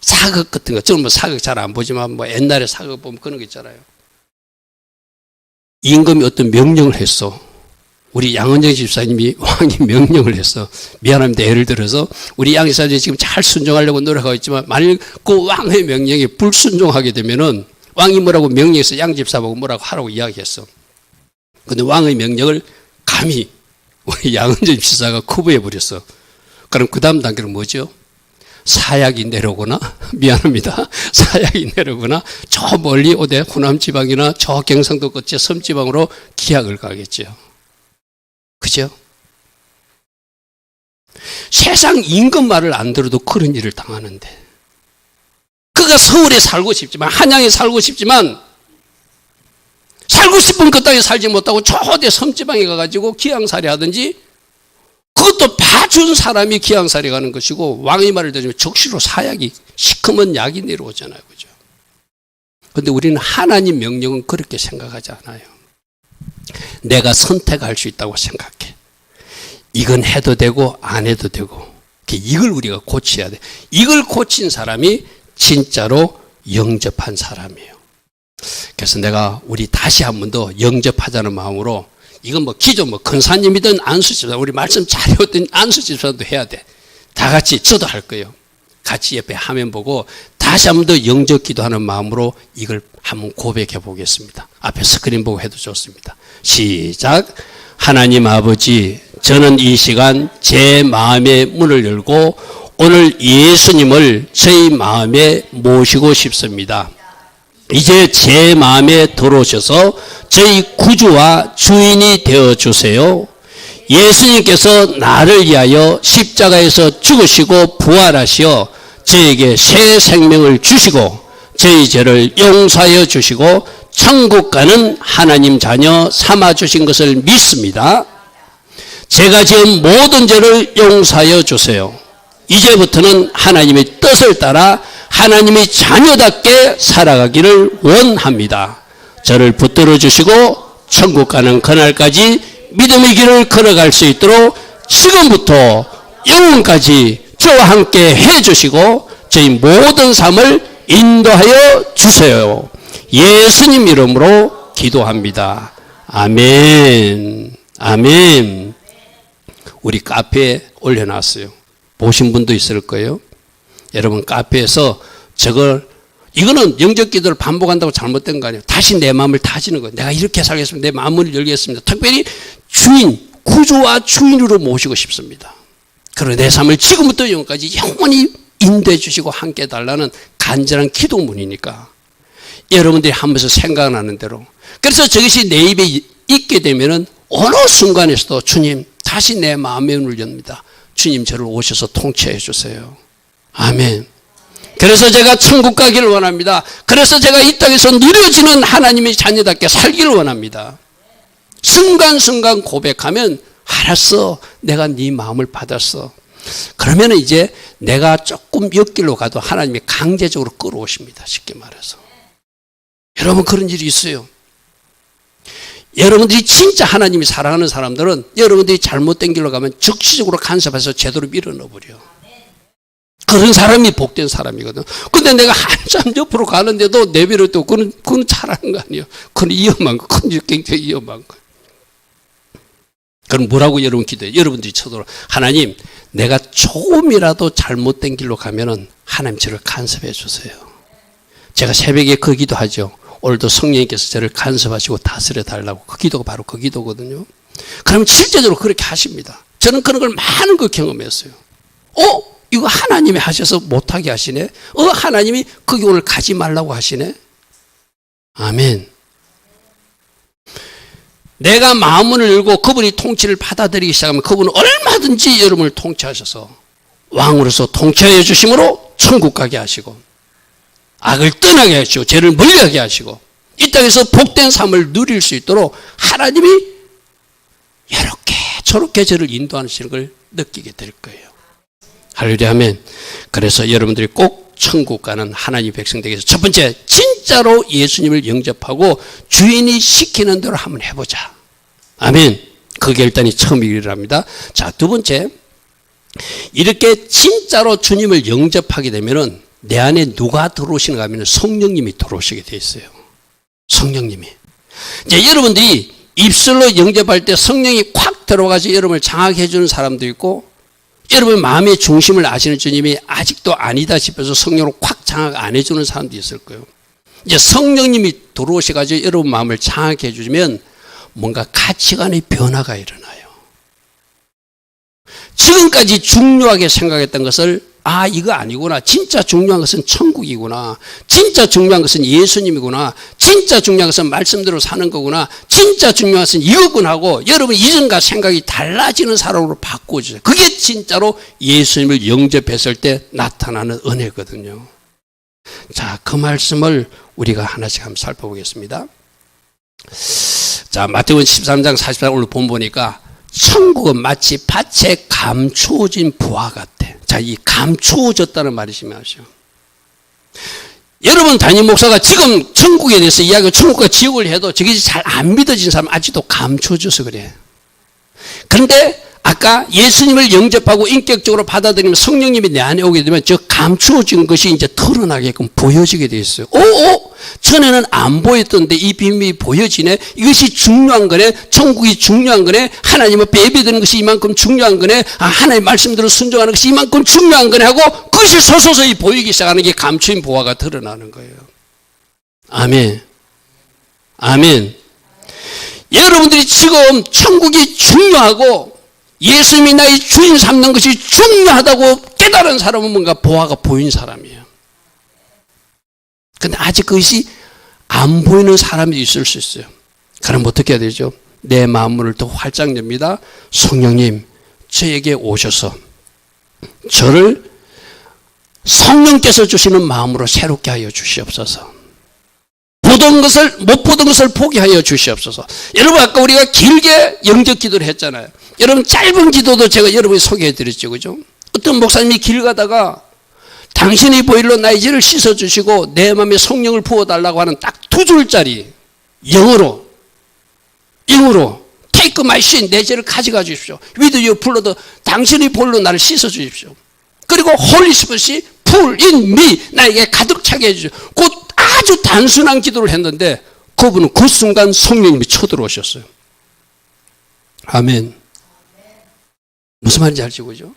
사극 같은 거. 저는 뭐 사극 잘 안 보지만 뭐 옛날에 사극 보면 그런 거 있잖아요. 임금이 어떤 명령을 했어. 우리 양은정 집사님이 왕이 명령을 했어. 미안합니다. 예를 들어서 우리 양 집사님이 지금 잘 순종하려고 노력하고 있지만 만일 그 왕의 명령에 불순종하게 되면은 왕이 뭐라고 명령해서 양 집사하고 뭐라고 하라고 이야기했어. 근데 왕의 명령을 감히 우리 양은정 집사가 커버해 버렸어. 그럼 그 다음 단계는 뭐죠? 사약이 내려오거나, 미안합니다. 사약이 내려오거나, 저 멀리 어디 호남 지방이나 저 경상도 끝에 섬 지방으로 기약을 가겠죠. 그죠? 세상 임금 말을 안 들어도 그런 일을 당하는데, 그가 서울에 살고 싶지만, 한양에 살고 싶지만, 살고 싶은 그 땅에 살지 못하고 저 어디 섬지방에 가가지고 기양살이 하든지, 그것도 봐준 사람이 기양살이 가는 것이고, 왕의 말을 들으면 적시로 사약이, 시커먼 약이 내려오잖아요. 그죠? 근데 우리는 하나님 명령은 그렇게 생각하지 않아요. 내가 선택할 수 있다고 생각해. 이건 해도 되고 안 해도 되고, 이걸 우리가 고쳐야 돼. 이걸 고친 사람이 진짜로 영접한 사람이에요. 그래서 내가 우리 다시 한 번 더 영접하자는 마음으로, 이건 뭐 기존 뭐 근사님이든 안수집사, 우리 말씀 잘해왔던 안수집사도 해야 돼. 다 같이, 저도 할 거예요. 같이 옆에 화면 보고 다시 한 번 더 영접 기도하는 마음으로 이걸 한번 고백해 보겠습니다. 앞에 스크린 보고 해도 좋습니다. 시작. 하나님 아버지, 저는 이 시간 제 마음의 문을 열고 오늘 예수님을 저희 마음에 모시고 싶습니다. 이제 제 마음에 들어오셔서 저희 구주와 주인이 되어주세요. 예수님께서 나를 위하여 십자가에서 죽으시고 부활하시어 저에게 새 생명을 주시고 저희 죄를 용서하여 주시고 천국 가는 하나님 자녀 삼아주신 것을 믿습니다. 제가 지은 모든 죄를 용서하여 주세요. 이제부터는 하나님의 뜻을 따라 하나님의 자녀답게 살아가기를 원합니다. 저를 붙들어 주시고 천국 가는 그날까지 믿음의 길을 걸어갈 수 있도록 지금부터 영원까지 저와 함께 해주시고 저희 모든 삶을 인도하여 주세요. 예수님 이름으로 기도합니다. 아멘. 아멘. 우리 카페에 올려놨어요. 보신 분도 있을 거예요. 여러분 카페에서 이거는 영접 기도를 반복한다고 잘못된 거 아니에요. 다시 내 마음을 다지는 거예요. 내가 이렇게 살겠습니다. 내 마음을 열겠습니다. 특별히 주인, 구주와 주인으로 모시고 싶습니다. 그리고 내 삶을 지금부터 영원까지 영원히 인도해 주시고 함께 해달라는 간절한 기도문이니까 여러분들이 한 번씩 생각나는 대로, 그래서 저것이 내 입에 있게 되면은 어느 순간에서도 주님 다시 내 마음의 문을 엽니다. 주님 저를 오셔서 통치해 주세요. 아멘. 그래서 제가 천국 가기를 원합니다. 그래서 제가 이 땅에서 누려지는 하나님의 자녀답게 살기를 원합니다. 순간순간 고백하면 알았어, 내가 네 마음을 받았어. 그러면 이제 내가 조금 옆길로 가도 하나님이 강제적으로 끌어오십니다. 쉽게 말해서. 여러분 그런 일이 있어요. 여러분들이 진짜 하나님이 사랑하는 사람들은 여러분들이 잘못된 길로 가면 즉시적으로 간섭해서 제대로 밀어넣어버려. 그런 사람이 복된 사람이거든. 근데 내가 한참 옆으로 가는데도 내버려도 그건 잘하는 거 아니에요. 그건 위험한 거. 그건 굉장히 위험한 거. 그럼 뭐라고 여러분 기도해요? 여러분들이 쳐들어. 하나님, 내가 조금이라도 잘못된 길로 가면은 하나님 저를 간섭해 주세요. 제가 새벽에 그 기도하죠. 오늘도 성령님께서 저를 간섭하시고 다스려 달라고. 그 기도가 바로 그 기도거든요. 그러면 실제적으로 그렇게 하십니다. 저는 그런 걸 많은 걸 경험했어요. 이거 하나님이 하셔서 못하게 하시네. 하나님이 거기 오늘 가지 말라고 하시네. 아멘. 내가 마음문을 열고 그분이 통치를 받아들이기 시작하면 그분은 얼마든지 여러분을 통치하셔서 왕으로서 통치하여 주심으로 천국 가게 하시고 악을 떠나게 하시고 죄를 멀리하게 하시고 이 땅에서 복된 삶을 누릴 수 있도록 하나님이 이렇게 저렇게 저를 인도하시는 걸 느끼게 될 거예요. 할렐루야 아멘. 그래서 여러분들이 꼭 천국 가는 하나님 백성 되기 위해서 첫 번째, 진짜로 예수님을 영접하고 주인이 시키는 대로 한번 해보자. 아멘. 그게 일단이 처음이랍니다. 자, 두 번째, 이렇게 진짜로 주님을 영접하게 되면은 내 안에 누가 들어오시는가 하면 성령님이 들어오시게 돼 있어요. 성령님이. 이제 여러분들이 입술로 영접할 때 성령이 콱 들어가서 여러분을 장악해 주는 사람도 있고, 여러분 마음의 중심을 아시는 주님이 아직도 아니다 싶어서 성령으로 콱 장악 안 해주는 사람도 있을 거예요. 이제 성령님이 들어오셔가지고 여러분 마음을 장악해 주시면 뭔가 가치관의 변화가 일어나요. 지금 지금까지 중요하게 생각했던 것을 이거 아니구나. 진짜 중요한 것은 천국이구나. 진짜 중요한 것은 예수님이구나. 진짜 중요한 것은 말씀대로 사는 거구나. 진짜 중요한 것은 이거구나 하고 여러분 이전과 생각이 달라지는 사람으로 바꿔주세요. 그게 진짜로 예수님을 영접했을 때 나타나는 은혜거든요. 자, 그 말씀을 우리가 하나씩 한번 살펴보겠습니다. 자, 마태복음 13장 44절 오늘 보니까 천국은 마치 밭에 감추어진 부화 같아. 자, 이 감추어졌다는 말이 심하죠. 여러분 담임 목사가 지금 천국에 대해서 이야기하고 천국과 지옥을 해도 저게 잘 안 믿어진 사람 아직도 감추어져서 그래. 그런데 아까 예수님을 영접하고 인격적으로 받아들이면 성령님이 내 안에 오게 되면 저 감추어진 것이 이제 드러나게끔 보여지게 돼 있어요. 전에는 안 보였던데 이 비밀이 보여지네. 이것이 중요한 거네. 천국이 중요한 거네. 하나님 앞에 예배드리는 것이 이만큼 중요한 거네. 하나님 말씀대로 순종하는 것이 이만큼 중요한 거네 하고 그것이 서서히 보이기 시작하는 게 감추인 보화가 드러나는 거예요. 아멘. 아멘. 여러분들이 지금 천국이 중요하고 예수님이 나의 주인 삼는 것이 중요하다고 깨달은 사람은 뭔가 보화가 보인 사람이에요. 근데 아직 그것이 안 보이는 사람이 있을 수 있어요. 그럼 어떻게 해야 되죠? 내 마음문을 더 활짝 엽니다. 성령님, 저에게 오셔서 저를 성령께서 주시는 마음으로 새롭게 하여 주시옵소서. 보던 것을 못 보던 것을 포기하여 주시옵소서. 여러분 아까 우리가 길게 영접 기도를 했잖아요. 여러분 짧은 기도도 제가 여러분이 소개해 드렸죠. 그죠? 어떤 목사님이 길 가다가 당신의 보혈로 나의 죄를 씻어주시고 내 마음에 성령을 부어달라고 하는 딱 2줄짜리 영어로 Take my sin, 내 죄를 가져가 주십시오. With your blood, 당신의 보혈로 나를 씻어주십시오. 그리고 Holy Spirit이 full in me, 나에게 가득 차게 해주십시오. 그 아주 단순한 기도를 했는데 그분은 그 순간 성령님이 쳐들어오셨어요. 아멘. 무슨 말인지 알죠? 그죠?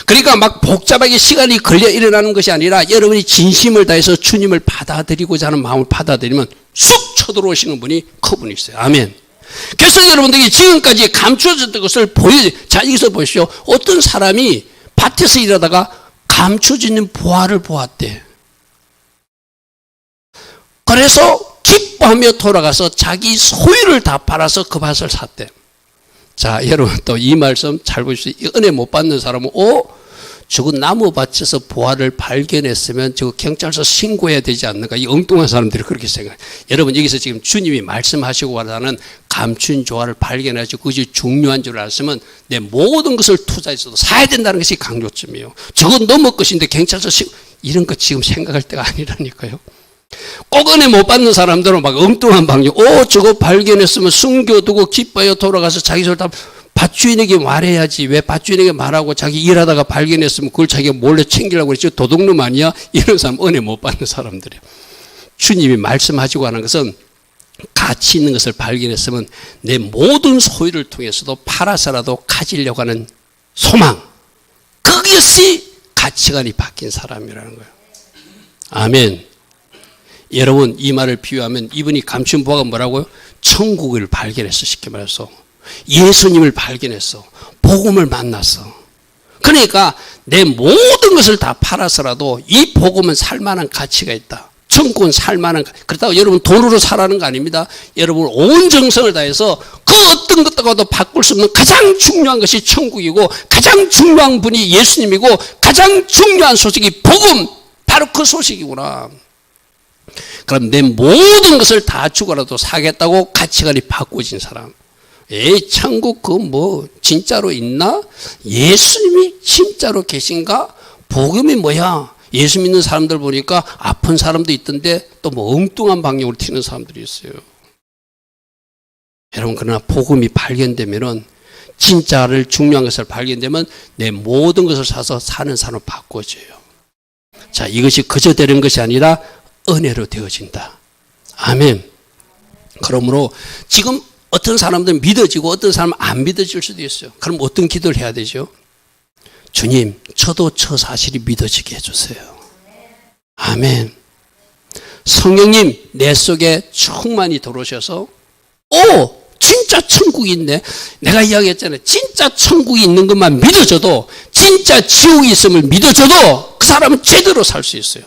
그러니까 막 복잡하게 시간이 걸려 일어나는 것이 아니라 여러분이 진심을 다해서 주님을 받아들이고자 하는 마음을 받아들이면 쑥 쳐들어오시는 분이 그분이 있어요. 아멘. 그래서 여러분들이 지금까지 감추어졌던 것을 자, 여기서 보십시오. 어떤 사람이 밭에서 일하다가 감추어진 보화를 보았대. 그래서 기뻐하며 돌아가서 자기 소유를 다 팔아서 그 밭을 샀대. 자, 여러분 또 이 말씀 잘 보십시오. 은혜 못 받는 사람은 저거 나무밭에서 보화를 발견했으면 저거 경찰서 신고해야 되지 않는가. 이 엉뚱한 사람들이 그렇게 생각해요. 여러분 여기서 지금 주님이 말씀하시고 하는 감춘 조화를 발견해서 그것이 중요한 줄 알았으면 내 모든 것을 투자해서도 사야 된다는 것이 강조점이에요. 저건 너무 것인데 경찰서 이런 거 지금 생각할 때가 아니라니까요. 꼭 은혜 못 받는 사람들은 막 엉뚱한 방식. 저거 발견했으면 숨겨두고 기뻐요 돌아가서 자기 소를 다 밭주인에게 말해야지. 왜 밭주인에게 말하고 자기 일하다가 발견했으면 그걸 자기가 몰래 챙기려고 그랬지. 도둑놈 아니야? 이런 사람 은혜 못 받는 사람들이에요. 주님이 말씀하시고 하는 것은 가치 있는 것을 발견했으면 내 모든 소유를 통해서도 팔아서라도 가지려고 하는 소망. 그것이 가치관이 바뀐 사람이라는 거예요. 아멘. 여러분 이 말을 비유하면 이분이 감춘 보화가 뭐라고요? 천국을 발견했어. 쉽게 말해서 예수님을 발견했어. 복음을 만났어. 그러니까 내 모든 것을 다 팔아서라도 이 복음은 살만한 가치가 있다. 천국은 살만한. 그렇다고 여러분 돈으로 사라는 거 아닙니다. 여러분 온 정성을 다해서 그 어떤 것과도 바꿀 수 없는 가장 중요한 것이 천국이고 가장 중요한 분이 예수님이고 가장 중요한 소식이 복음. 바로 그 소식이구나. 그럼 내 모든 것을 다 주고라도 사겠다고 가치관이 바꿔진 사람. 천국 진짜로 있나? 예수님이 진짜로 계신가? 복음이 뭐야? 예수 믿는 사람들 보니까 아픈 사람도 있던데 또 엉뚱한 방향으로 튀는 사람들이 있어요. 여러분 그러나 복음이 발견되면은 진짜를 중요한 것을 발견되면 내 모든 것을 사서 사는 사람을 바꿔줘요. 자, 이것이 그저 되는 것이 아니라 은혜로 되어진다. 아멘. 그러므로 지금 어떤 사람들은 믿어지고 어떤 사람은 안 믿어질 수도 있어요. 그럼 어떤 기도를 해야 되죠? 주님, 저도 저 사실이 믿어지게 해주세요. 아멘. 성령님, 내 속에 충만히 들어오셔서 진짜 천국이 있네. 내가 이야기했잖아요. 진짜 천국이 있는 것만 믿어줘도, 진짜 지옥이 있음을 믿어줘도 그 사람은 제대로 살 수 있어요.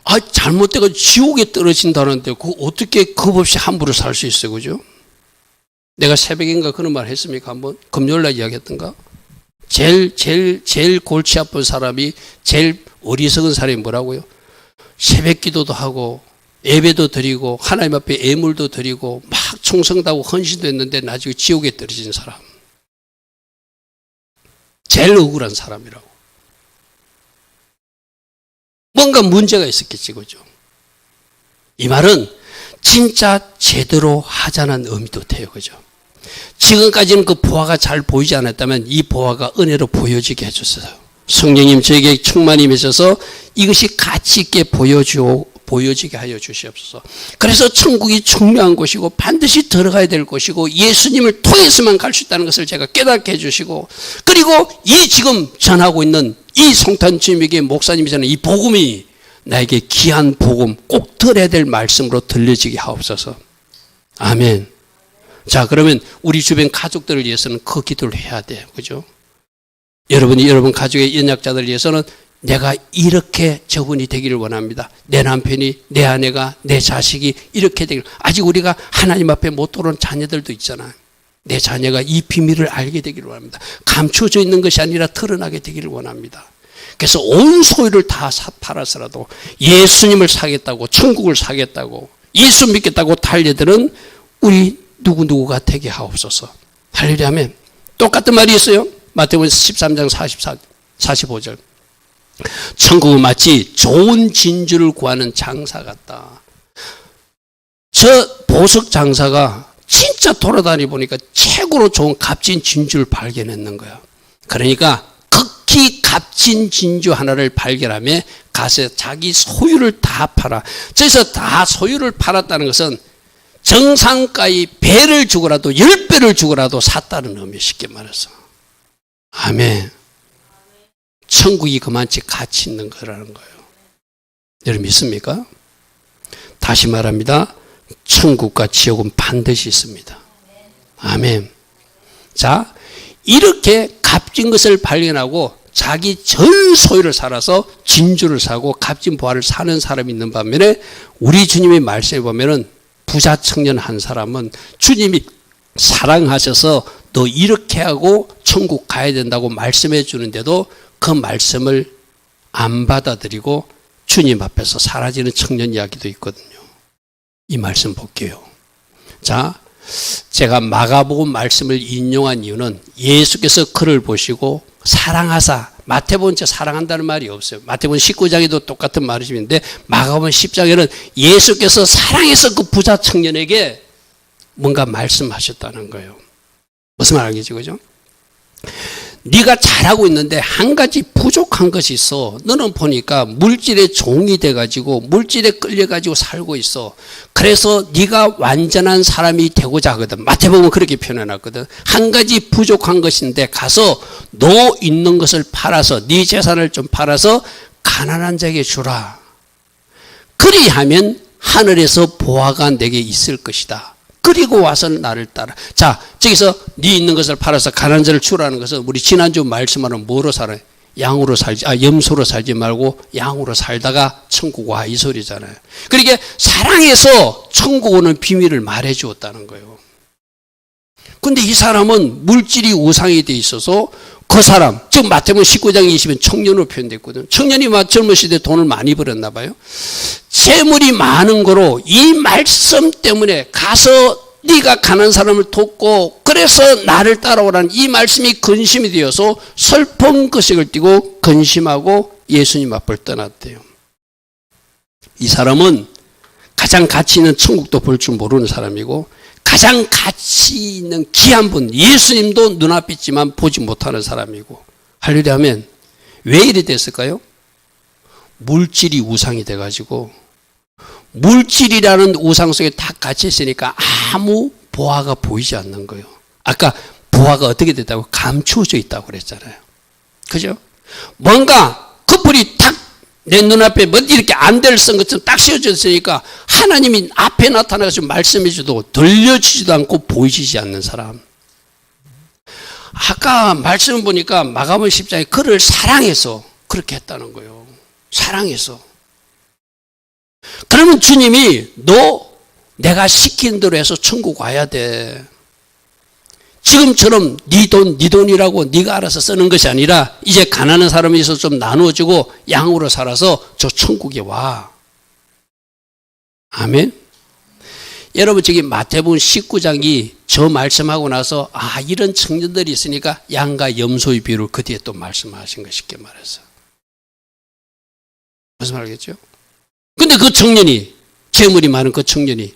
아, 잘못되고 지옥에 떨어진다는데 그 어떻게 겁 없이 함부로 살 수 있어요, 그죠? 내가 새벽인가 그런 말 했습니까? 한번 금요일날 이야기했던가? 제일 골치 아픈 사람이, 제일 어리석은 사람이 뭐라고요? 새벽 기도도 하고 예배도 드리고 하나님 앞에 예물도 드리고 막 충성도 하고 헌신도 했는데 나중에 지옥에 떨어진 사람. 제일 억울한 사람이라고. 뭔가 문제가 있었겠지, 그죠? 이 말은 진짜 제대로 하자는 의미도 돼요, 그죠? 지금까지는 그 보화가 잘 보이지 않았다면 이 보화가 은혜로 보여지게 해줬어요. 성령님 저에게 충만히 임하셔서 이것이 가치 있게 보여지게 하여 주시옵소서. 그래서 천국이 중요한 곳이고 반드시 들어가야 될 곳이고 예수님을 통해서만 갈 수 있다는 것을 제가 깨닫게 해주시고, 그리고 이 지금 전하고 있는 이 송탄 주님에게 목사님이 전하는 이 복음이 나에게 귀한 복음, 꼭 들어야 될 말씀으로 들려지게 하옵소서. 아멘. 자, 그러면 우리 주변 가족들을 위해서는 그 기도를 해야 돼요, 그죠? 여러분 가족의 연약자들을 위해서는 내가 이렇게 저분이 되기를 원합니다. 내 남편이, 내 아내가, 내 자식이 이렇게 되기를. 아직 우리가 하나님 앞에 못 돌아온 자녀들도 있잖아요. 내 자녀가 이 비밀을 알게 되기를 원합니다. 감춰져 있는 것이 아니라 드러나게 되기를 원합니다. 그래서 온 소유를 다 팔아서라도 예수님을 사겠다고, 천국을 사겠다고, 예수 믿겠다고 달려드는 우리 누구누구가 되게 하옵소서. 할렐루야. 똑같은 말이 있어요. 마태복음 13장 45절. 천국은 마치 좋은 진주를 구하는 장사 같다. 저 보석 장사가 진짜 돌아다니 보니까 최고로 좋은 값진 진주를 발견했는 거야. 그러니까 극히 값진 진주 하나를 발견하며 가서 자기 소유를 다 팔아. 그래서 다 소유를 팔았다는 것은 정상가의 배를 주고라도 10배를 주고라도 샀다는 의미, 쉽게 말해서. 아멘. 천국이 그만치 가치 있는 거라는 거예요. 여러분 믿습니까? 다시 말합니다. 천국과 지옥은 반드시 있습니다. 아멘. 자, 이렇게 값진 것을 발견하고 자기 전 소유를 살아서 진주를 사고 값진 보화를 사는 사람이 있는 반면에 우리 주님의 말씀에 보면은 부자 청년 한 사람은 주님이 사랑하셔서 너 이렇게 하고 천국 가야 된다고 말씀해 주는데도 그 말씀을 안 받아들이고 주님 앞에서 사라지는 청년 이야기도 있거든요. 이 말씀 볼게요. 자, 제가 마가복음 말씀을 인용한 이유는 예수께서 그를 보시고 사랑하사, 마태복음 사랑한다는 말이 없어요. 마태복음 19장에도 똑같은 말씀인데 마가복음 10장에는 예수께서 사랑해서 그 부자 청년에게 뭔가 말씀하셨다는 거예요. 무슨 말 알겠지, 그죠? 네가 잘하고 있는데 한 가지 부족한 것이 있어. 너는 보니까 물질의 종이 돼가지고 물질에 끌려가지고 살고 있어. 그래서 네가 완전한 사람이 되고자 하거든. 마태복음은 그렇게 표현해놨거든. 한 가지 부족한 것인데 가서 너 있는 것을 팔아서, 네 재산을 좀 팔아서 가난한 자에게 주라. 그리하면 하늘에서 보화가 내게 있을 것이다. 그리고 와서 나를 따라. 자, 저기서 네 있는 것을 팔아서 가난한 자를 주라는 것은 우리 지난주 말씀하는 뭐로 살아요? 양으로 살지, 염소로 살지 말고 양으로 살다가 천국 와, 이 소리잖아요. 그러니까 사랑해서 천국 오는 비밀을 말해 주었다는 거예요. 근데 이 사람은 물질이 우상이 돼 있어서 그 사람, 즉 마태복음 19장 20은 청년으로 표현됐거든. 청년이 젊으실 때 돈을 많이 벌었나 봐요. 재물이 많은 거로 이 말씀 때문에 가서 네가 가난한 사람을 돕고 그래서 나를 따라오라는 이 말씀이 근심이 되어서 설펑거식을 띠고 근심하고 예수님 앞을 떠났대요. 이 사람은 가장 가치 있는 천국도 볼 줄 모르는 사람이고 가장 가치 있는 귀한 분 예수님도 눈앞에 있지만 보지 못하는 사람이고, 할렐루야 하면 왜 이리 됐을까요? 물질이 우상이 돼가지고 물질이라는 우상 속에 다 갇혀 있으니까 아무 보화가 보이지 않는 거예요. 아까 보화가 어떻게 됐다고? 감추어져 있다고 그랬잖아요. 그죠? 뭔가 커플이 탁 내 눈앞에 뭐 이렇게 안대를 쓴 것처럼 딱 씌워졌으니까 하나님이 앞에 나타나서 말씀해 줘도 들려주지도 않고 보이지 않는 사람. 아까 말씀 보니까 마가복음 10장에 그를 사랑해서 그렇게 했다는 거예요. 사랑해서. 그러면 주님이 너 내가 시킨 대로 해서 천국 와야 돼. 지금처럼 네 돈이라고 네가 알아서 쓰는 것이 아니라 이제 가난한 사람이 있어서 좀 나누어주고 양으로 살아서 저 천국에 와. 아멘. 여러분 저기 마태복음 19장이 저 말씀하고 나서 이런 청년들이 있으니까 양과 염소의 비유를 그 뒤에 또 말씀하신 거 쉽게 말해서. 무슨 말이겠죠? 근데 그 청년이 재물이 많은 그 청년이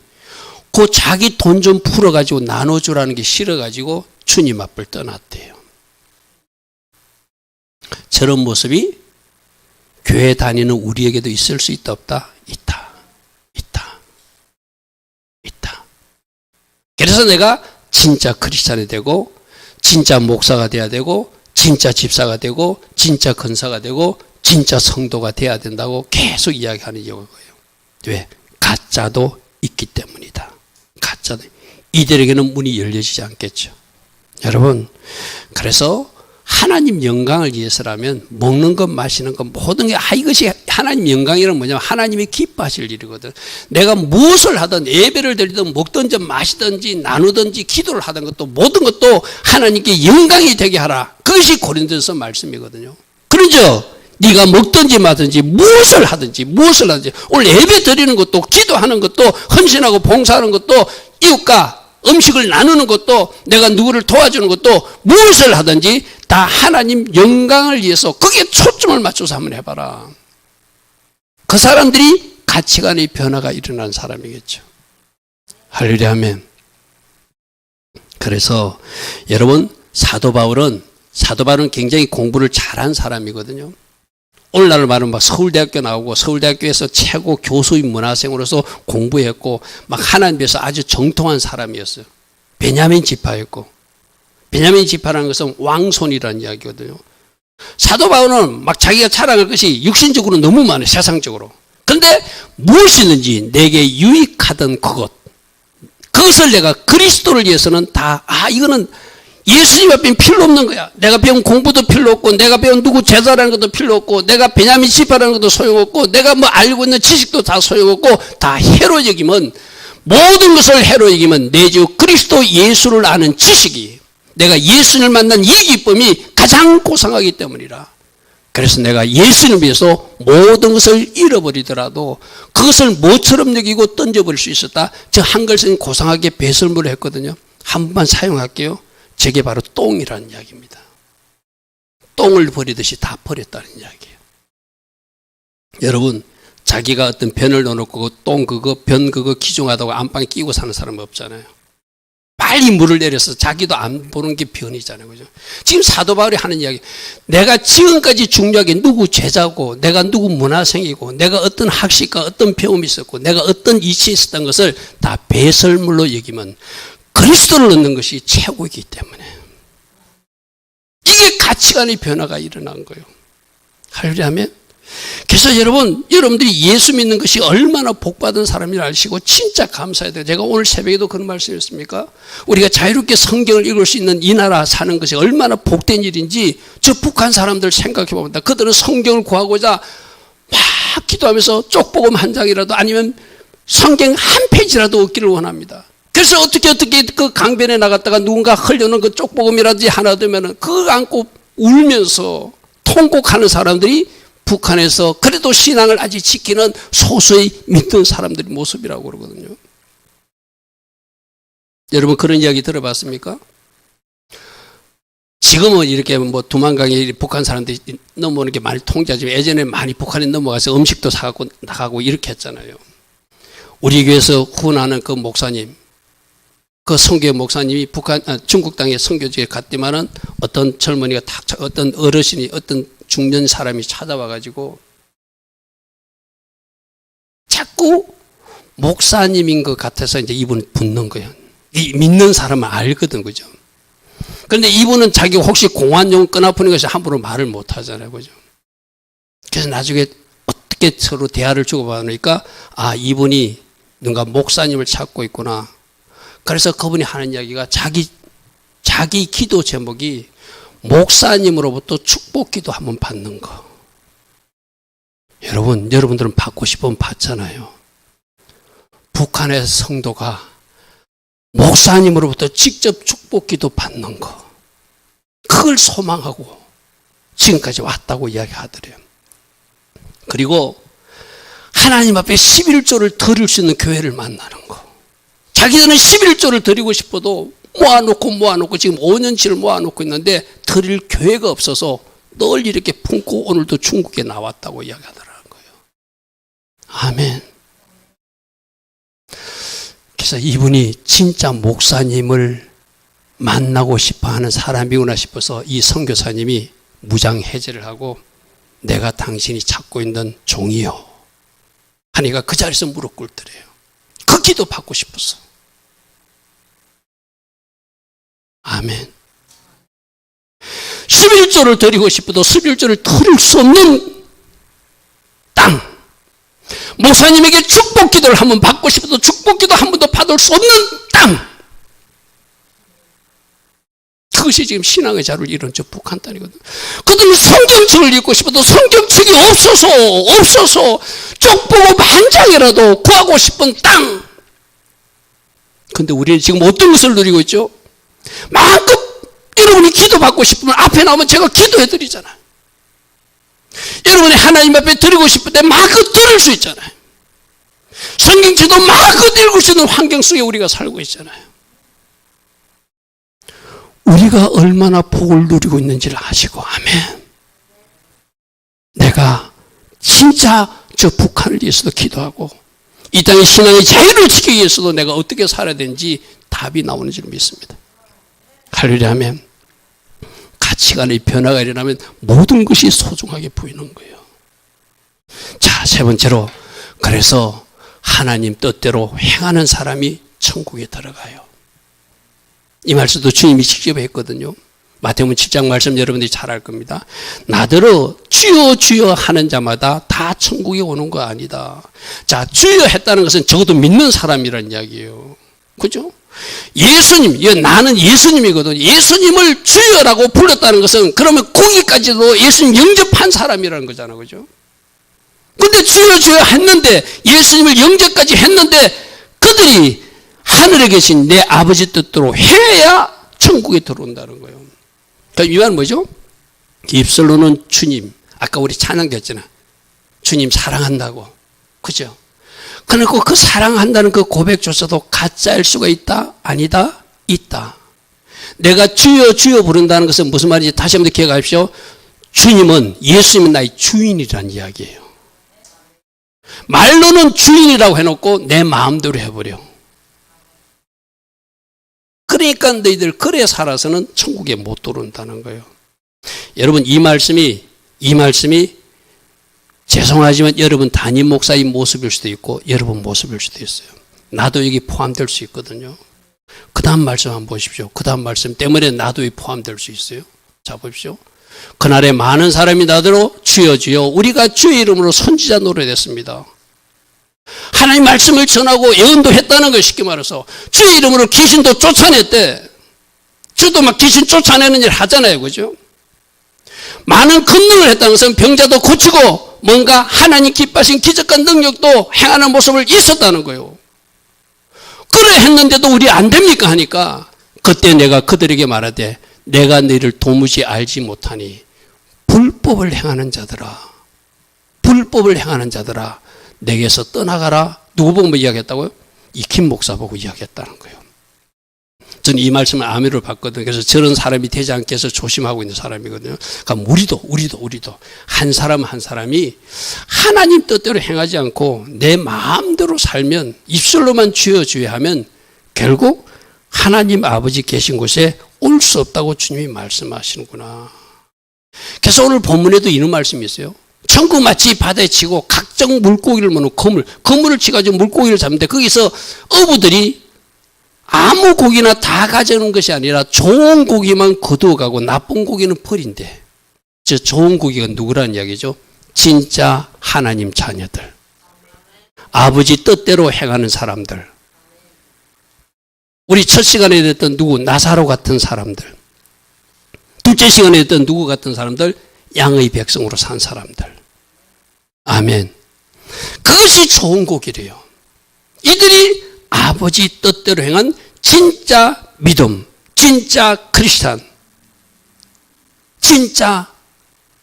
그 자기 돈 좀 풀어가지고 나눠주라는 게 싫어가지고 주님 앞을 떠났대요. 저런 모습이 교회 다니는 우리에게도 있을 수 있다 없다? 있다. 그래서 내가 진짜 크리스찬이 되고 진짜 목사가 돼야 되고 진짜 집사가 되고 진짜 권사가 되고 진짜 성도가 돼야 된다고 계속 이야기하는 이유가 거예요. 왜? 가짜도 있기 때문이다. 가짜도. 이들에게는 문이 열려지지 않겠죠. 여러분, 그래서 하나님 영광을 위해서라면 먹는 것 마시는 것 모든 게 이것이 하나님 영광이란 뭐냐면 하나님이 기뻐하실 일이거든. 내가 무엇을 하든 예배를 드리든 먹든지 마시든지 나누든지 기도를 하든 것도 모든 것도 하나님께 영광이 되게 하라. 그것이 고린도서 말씀이거든요. 그러죠. 네가 먹든지 마든지 무엇을 하든지 오늘 예배 드리는 것도 기도하는 것도 헌신하고 봉사하는 것도 이웃과 음식을 나누는 것도 내가 누구를 도와주는 것도 무엇을 하든지 다 하나님 영광을 위해서 거기에 초점을 맞춰서 한번 해봐라. 그 사람들이 가치관의 변화가 일어난 사람이겠죠. 할렐루야 아멘. 그래서 여러분 사도 바울은 굉장히 공부를 잘한 사람이거든요. 오늘날 말은 막 서울대학교 나오고 서울대학교에서 최고 교수인 문화생으로서 공부했고 막 하나님께서 아주 정통한 사람이었어요. 베냐민 지파였고 베냐민 지파라는 것은 왕손이라는 이야기거든요. 사도 바울은 막 자기가 자랑할 것이 육신적으로 너무 많아요. 세상적으로. 그런데 무엇이든지 내게 유익하던 그것을 내가 그리스도를 위해서는 다 이거는 예수님 앞에는 필요 없는 거야. 내가 배운 공부도 필요 없고 내가 배운 누구 제자라는 것도 필요 없고 내가 베냐민 지파라는 것도 소용없고 내가 뭐 알고 있는 지식도 다 소용없고 다 해로 여기면 모든 것을 해로 여기면 내 주 그리스도 예수를 아는 지식이 내가 예수를 만난 이 기쁨이 가장 고상하기 때문이라. 그래서 내가 예수님을 위해서 모든 것을 잃어버리더라도 그것을 뭐처럼 여기고 던져버릴 수 있었다. 저 한글선생님 고상하게 배설물을 했거든요. 한 번만 사용할게요. 저게 바로 똥이라는 이야기입니다. 똥을 버리듯이 다 버렸다는 이야기예요. 여러분 자기가 어떤 변을 넣어놓고 똥 변 기중하다고 안방에 끼고 사는 사람은 없잖아요. 빨리 물을 내려서 자기도 안 보는 게 변이잖아요. 그죠? 지금 사도 바울이 하는 이야기. 내가 지금까지 중요하게 누구 제자고 내가 누구 문화생이고 내가 어떤 학식과 어떤 배움이 있었고 내가 어떤 이치에 있었던 것을 다 배설물로 여기면 그리스도를 얻는 것이 최고이기 때문에 이게 가치관의 변화가 일어난 거예요. 할렐루야 하면 그래서 여러분들이 예수 믿는 것이 얼마나 복받은 사람인지 아시고 진짜 감사해야 돼요. 제가 오늘 새벽에도 그런 말씀이었습니까? 우리가 자유롭게 성경을 읽을 수 있는 이 나라 사는 것이 얼마나 복된 일인지 저 북한 사람들 생각해 봅니다. 그들은 성경을 구하고자 막 기도하면서 쪽복음 한 장이라도 아니면 성경 한 페이지라도 얻기를 원합니다. 그래서 어떻게 그 강변에 나갔다가 누군가 흘려놓은 그 쪽복음이라든지 하나 되면은 그거 안고 울면서 통곡하는 사람들이 북한에서 그래도 신앙을 아직 지키는 소수의 믿는 사람들의 모습이라고 그러거든요. 여러분 그런 이야기 들어봤습니까? 지금은 이렇게 뭐 두만강에 북한 사람들이 넘어오는 게 많이 통제하지만 예전에 많이 북한에 넘어가서 음식도 사갖고 나가고 이렇게 했잖아요. 우리 교회에서 후원하는 그 목사님, 그 선교 목사님이 중국 땅에 선교지에 갔더만은 어떤 젊은이가 어떤 어르신이 어떤 중년 사람이 찾아와가지고 자꾸 목사님인 것 같아서 이제 이분 붙는 거예요. 이 믿는 사람은 알거든, 그죠? 그런데 이분은 자기 혹시 공안용 끈 아프는 것이 함부로 말을 못 하잖아요, 그죠? 그래서 나중에 가볍게 서로 대화를 주고받으니까 아, 이분이 누가 목사님을 찾고 있구나. 그래서 그분이 하는 이야기가 자기 기도 제목이 목사님으로부터 축복기도 한번 받는 거. 여러분들은 받고 싶으면 받잖아요. 북한의 성도가 목사님으로부터 직접 축복기도 받는 거. 그걸 소망하고 지금까지 왔다고 이야기하더래요. 그리고 하나님 앞에 11조를 드릴 수 있는 교회를 만나는 거. 자기들은 11조를 드리고 싶어도 모아놓고 지금 5년치를 모아놓고 있는데 드릴 교회가 없어서 늘 이렇게 품고 오늘도 중국에 나왔다고 이야기하더라는 거예요. 아멘. 그래서 이분이 진짜 목사님을 만나고 싶어 하는 사람이구나 싶어서 이 선교사님이 무장해제를 하고 내가 당신이 찾고 있는 종이요 하니까 그 자리에서 무릎 꿇더래요. 그 기도 받고 싶었어. 아멘. 11조를 드리고 싶어도 11조를 드릴 수 없는 땅. 목사님에게 축복 기도를 한번 받고 싶어도 축복 기도 한 번도 받을 수 없는 땅. 그것이 지금 신앙의 자료를 이룬 저 북한 땅이거든. 그들은 성경책을 읽고 싶어도 성경책이 없어서 쪽보고 한 장이라도 구하고 싶은 땅. 근데 우리는 지금 어떤 것을 누리고 있죠? 마음껏 여러분이 기도받고 싶으면 앞에 나오면 제가 기도해드리잖아요. 여러분이 하나님 앞에 드리고 싶을 때 마음껏 들을 수 있잖아요. 성경책도 마음껏 읽을 수 있는 환경 속에 우리가 살고 있잖아요. 우리가 얼마나 복을 누리고 있는지를 아시고, 아멘. 내가 진짜 저 북한을 위해서도 기도하고 이 땅의 신앙의 자유를 지키기 위해서도 내가 어떻게 살아야 되는지 답이 나오는 줄 믿습니다. 할렐루야. 아멘. 가치관의 변화가 일어나면 모든 것이 소중하게 보이는 거예요. 자, 세 번째로, 그래서 하나님 뜻대로 행하는 사람이 천국에 들어가요. 이 말씀도 주님이 직접 했거든요. 마태복음 7장 말씀 여러분들이 잘 알 겁니다. 나더러 주여 주여 하는 자마다 다 천국에 오는 거 아니다. 자, 주여 했다는 것은 적어도 믿는 사람이라는 이야기예요. 그죠? 예수님, 나는 예수님이거든. 예수님을 주여라고 불렀다는 것은 그러면 거기까지도 예수님 영접한 사람이라는 거잖아. 그죠? 근데 주여 주여 했는데, 예수님을 영접까지 했는데 그들이 하늘에 계신 내 아버지 뜻대로 해야 천국에 들어온다는 거예요. 그러니까 이 말은 뭐죠? 입술로는 주님, 아까 우리 찬양했잖아. 주님 사랑한다고. 그죠? 그리고 그 사랑한다는 그 고백조차도 가짜일 수가 있다? 아니다? 있다. 내가 주여 주여 부른다는 것은 무슨 말인지 다시 한번 기억하십시오. 주님은, 예수님은 나의 주인이라는 이야기예요. 말로는 주인이라고 해놓고 내 마음대로 해버려. 그러니까 너희들 그래 살아서는 천국에 못 들어온다는 거예요. 여러분, 이 말씀이 죄송하지만 여러분 담임 목사의 모습일 수도 있고 여러분 모습일 수도 있어요. 나도 여기 포함될 수 있거든요. 그 다음 말씀 한번 보십시오. 그 다음 말씀 때문에 나도 여기 포함될 수 있어요. 자, 보십시오. 그날에 많은 사람이 나더러 주여 주여 우리가 주의 이름으로 선지자 노릇했습니다. 하나님 말씀을 전하고 예언도 했다는 걸 쉽게 말해서 주의 이름으로 귀신도 쫓아냈대. 저도 막 귀신 쫓아내는 일 하잖아요. 그죠? 많은 권능을 했다는 것은 병자도 고치고 뭔가 하나님 기뻐하신 기적과 능력도 행하는 모습을 있었다는 거예요. 그래 했는데도 우리 안 됩니까 하니까 그때 내가 그들에게 말하되 내가 너희를 도무지 알지 못하니 불법을 행하는 자들아 내게서 떠나가라. 누구 보고 이야기했다고요? 이 김 목사 보고 이야기했다는 거예요. 저는 이 말씀을 아멘으로 봤거든요. 그래서 저런 사람이 되지 않게 해서 조심하고 있는 사람이거든요. 그러니까 우리도 한 사람 한 사람이 하나님 뜻대로 행하지 않고 내 마음대로 살면, 입술로만 주여 주여 하면 결국 하나님 아버지 계신 곳에 올 수 없다고 주님이 말씀하시는구나. 그래서 오늘 본문에도 이런 말씀이 있어요. 천국 마치 바다에 치고 각종 물고기를 먹는 그물을 치가지고 물고기를 잡는데 거기서 어부들이 아무 고기나 다 가져오는 것이 아니라 좋은 고기만 거두어가고 나쁜 고기는 버린대. 저 좋은 고기가 누구라는 이야기죠? 진짜 하나님 자녀들. 아버지 뜻대로 행하는 사람들. 우리 첫 시간에 됐던 누구? 나사로 같은 사람들. 둘째 시간에 됐던 누구 같은 사람들? 양의 백성으로 산 사람들. 아멘. 그것이 좋은 곡이래요. 이들이 아버지 뜻대로 행한 진짜 믿음, 진짜 크리스찬, 진짜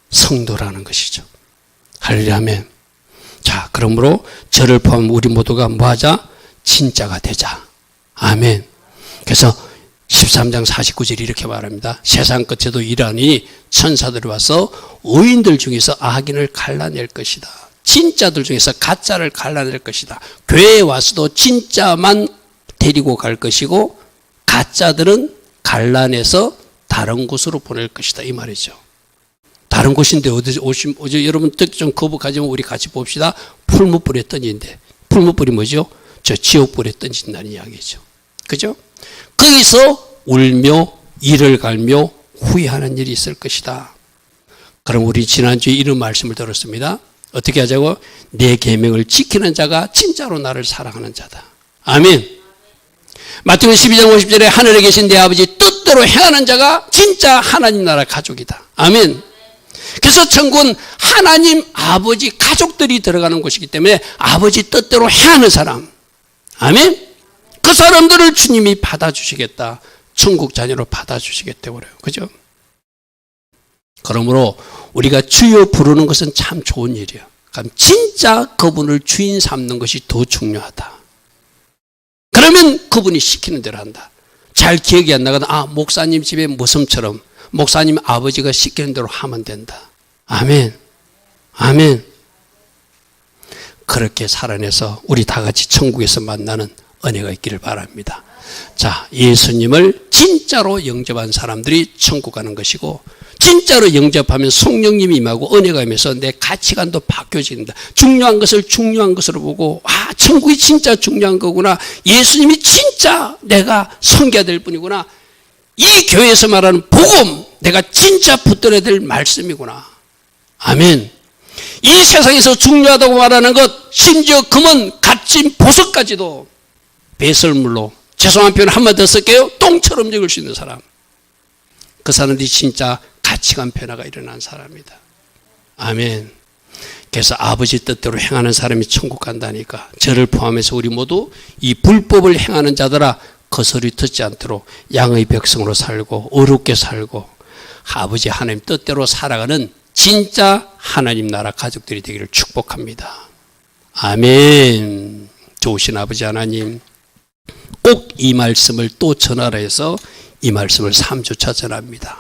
성도라는 것이죠. 할렐루야. 아멘. 자, 그러므로 저를 포함한 우리 모두가 뭐하자? 진짜가 되자. 아멘. 그래서 13장 49절 이렇게 말합니다. 세상 끝에도 일하니 천사들이 와서 의인들 중에서 악인을 갈라낼 것이다. 진짜들 중에서 가짜를 갈라낼 것이다. 교회에 와서도 진짜만 데리고 갈 것이고 가짜들은 갈라내서 다른 곳으로 보낼 것이다. 이 말이죠. 다른 곳인데 어제 여러분 좀 거북하지만 우리 같이 봅시다. 풀무불에 던진데. 풀무불이 뭐죠? 저 지옥불에 던진다는 이야기죠. 그죠? 거기서 울며 이를 갈며 후회하는 일이 있을 것이다. 그럼 우리 지난주에 이런 말씀을 들었습니다. 어떻게 하자고? 내 계명을 지키는 자가 진짜로 나를 사랑하는 자다. 아멘. 마태복음 12장 50절에 하늘에 계신 내 아버지 뜻대로 행하는 자가 진짜 하나님 나라 가족이다. 아멘. 그래서 천국은 하나님 아버지 가족들이 들어가는 곳이기 때문에 아버지 뜻대로 행하는 사람. 아멘. 그 사람들을 주님이 받아주시겠다. 천국 자녀로 받아주시겠다고 그래요. 그죠? 그러므로 우리가 주여 부르는 것은 참 좋은 일이에요. 그럼 진짜 그분을 주인 삼는 것이 더 중요하다. 그러면 그분이 시키는 대로 한다. 잘 기억이 안 나거든. 아, 목사님 집에 모습처럼 목사님 아버지가 시키는 대로 하면 된다. 아멘. 아멘. 그렇게 살아내서 우리 다 같이 천국에서 만나는 은혜가 있기를 바랍니다. 자, 예수님을 진짜로 영접한 사람들이 천국 가는 것이고 진짜로 영접하면 성령님이 임하고 은혜가 임해서 내 가치관도 바뀌어진다. 중요한 것을 중요한 것으로 보고 아, 천국이 진짜 중요한 거구나. 예수님이 진짜 내가 섬겨야 될 분이구나. 이 교회에서 말하는 복음 내가 진짜 붙들어야 될 말씀이구나. 아멘. 이 세상에서 중요하다고 말하는 것 심지어 금은 값진 보석까지도 배설물로 죄송한 표현 한마디 더 쓸게요. 똥처럼 적을 수 있는 사람. 그 사람들이 진짜 가치관 변화가 일어난 사람이다. 아멘. 그래서 아버지 뜻대로 행하는 사람이 천국 간다니까 저를 포함해서 우리 모두 이 불법을 행하는 자들아 거스리 듣지 않도록 양의 백성으로 살고 어렵게 살고 아버지 하나님 뜻대로 살아가는 진짜 하나님 나라 가족들이 되기를 축복합니다. 아멘. 좋으신 아버지 하나님 꼭 이 말씀을 또 전하라 해서 이 말씀을 3주차 전합니다.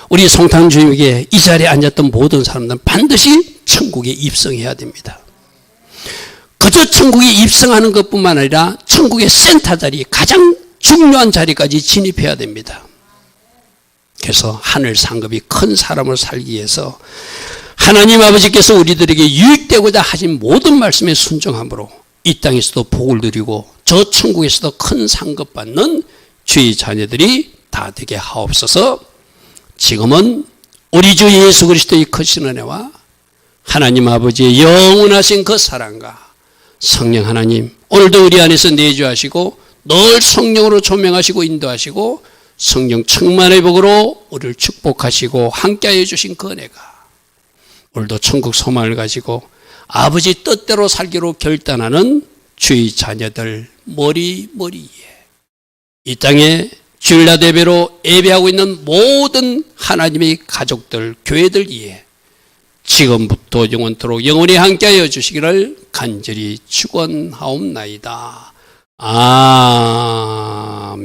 우리 송탄 주님에게 이 자리에 앉았던 모든 사람들은 반드시 천국에 입성해야 됩니다. 그저 천국에 입성하는 것뿐만 아니라 천국의 센터 자리, 가장 중요한 자리까지 진입해야 됩니다. 그래서 하늘 상급이 큰 사람을 살기 위해서 하나님 아버지께서 우리들에게 유익되고자 하신 모든 말씀에 순종함으로 이 땅에서도 복을 누리고 저 천국에서도 큰 상급 받는 주의 자녀들이 다 되게 하옵소서. 지금은 우리 주 예수 그리스도의 크신 은혜와 하나님 아버지의 영원하신 그 사랑과 성령 하나님 오늘도 우리 안에서 내주하시고 늘 성령으로 조명하시고 인도하시고 성령 충만의 복으로 우리를 축복하시고 함께하여 주신 그 은혜가 오늘도 천국 소망을 가지고 아버지 뜻대로 살기로 결단하는 주의 자녀들 머리머리에 이 땅에 주일날 예배로 예배하고 있는 모든 하나님의 가족들, 교회들 위에 지금부터 영원토록 영원히 함께하여 주시기를 간절히 축원하옵나이다. 아멘.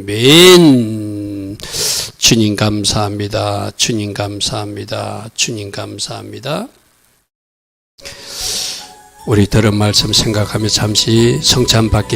주님 감사합니다. 주님 감사합니다. 주님 감사합니다. 우리 들은 말씀 생각하며 잠시 성찬 받기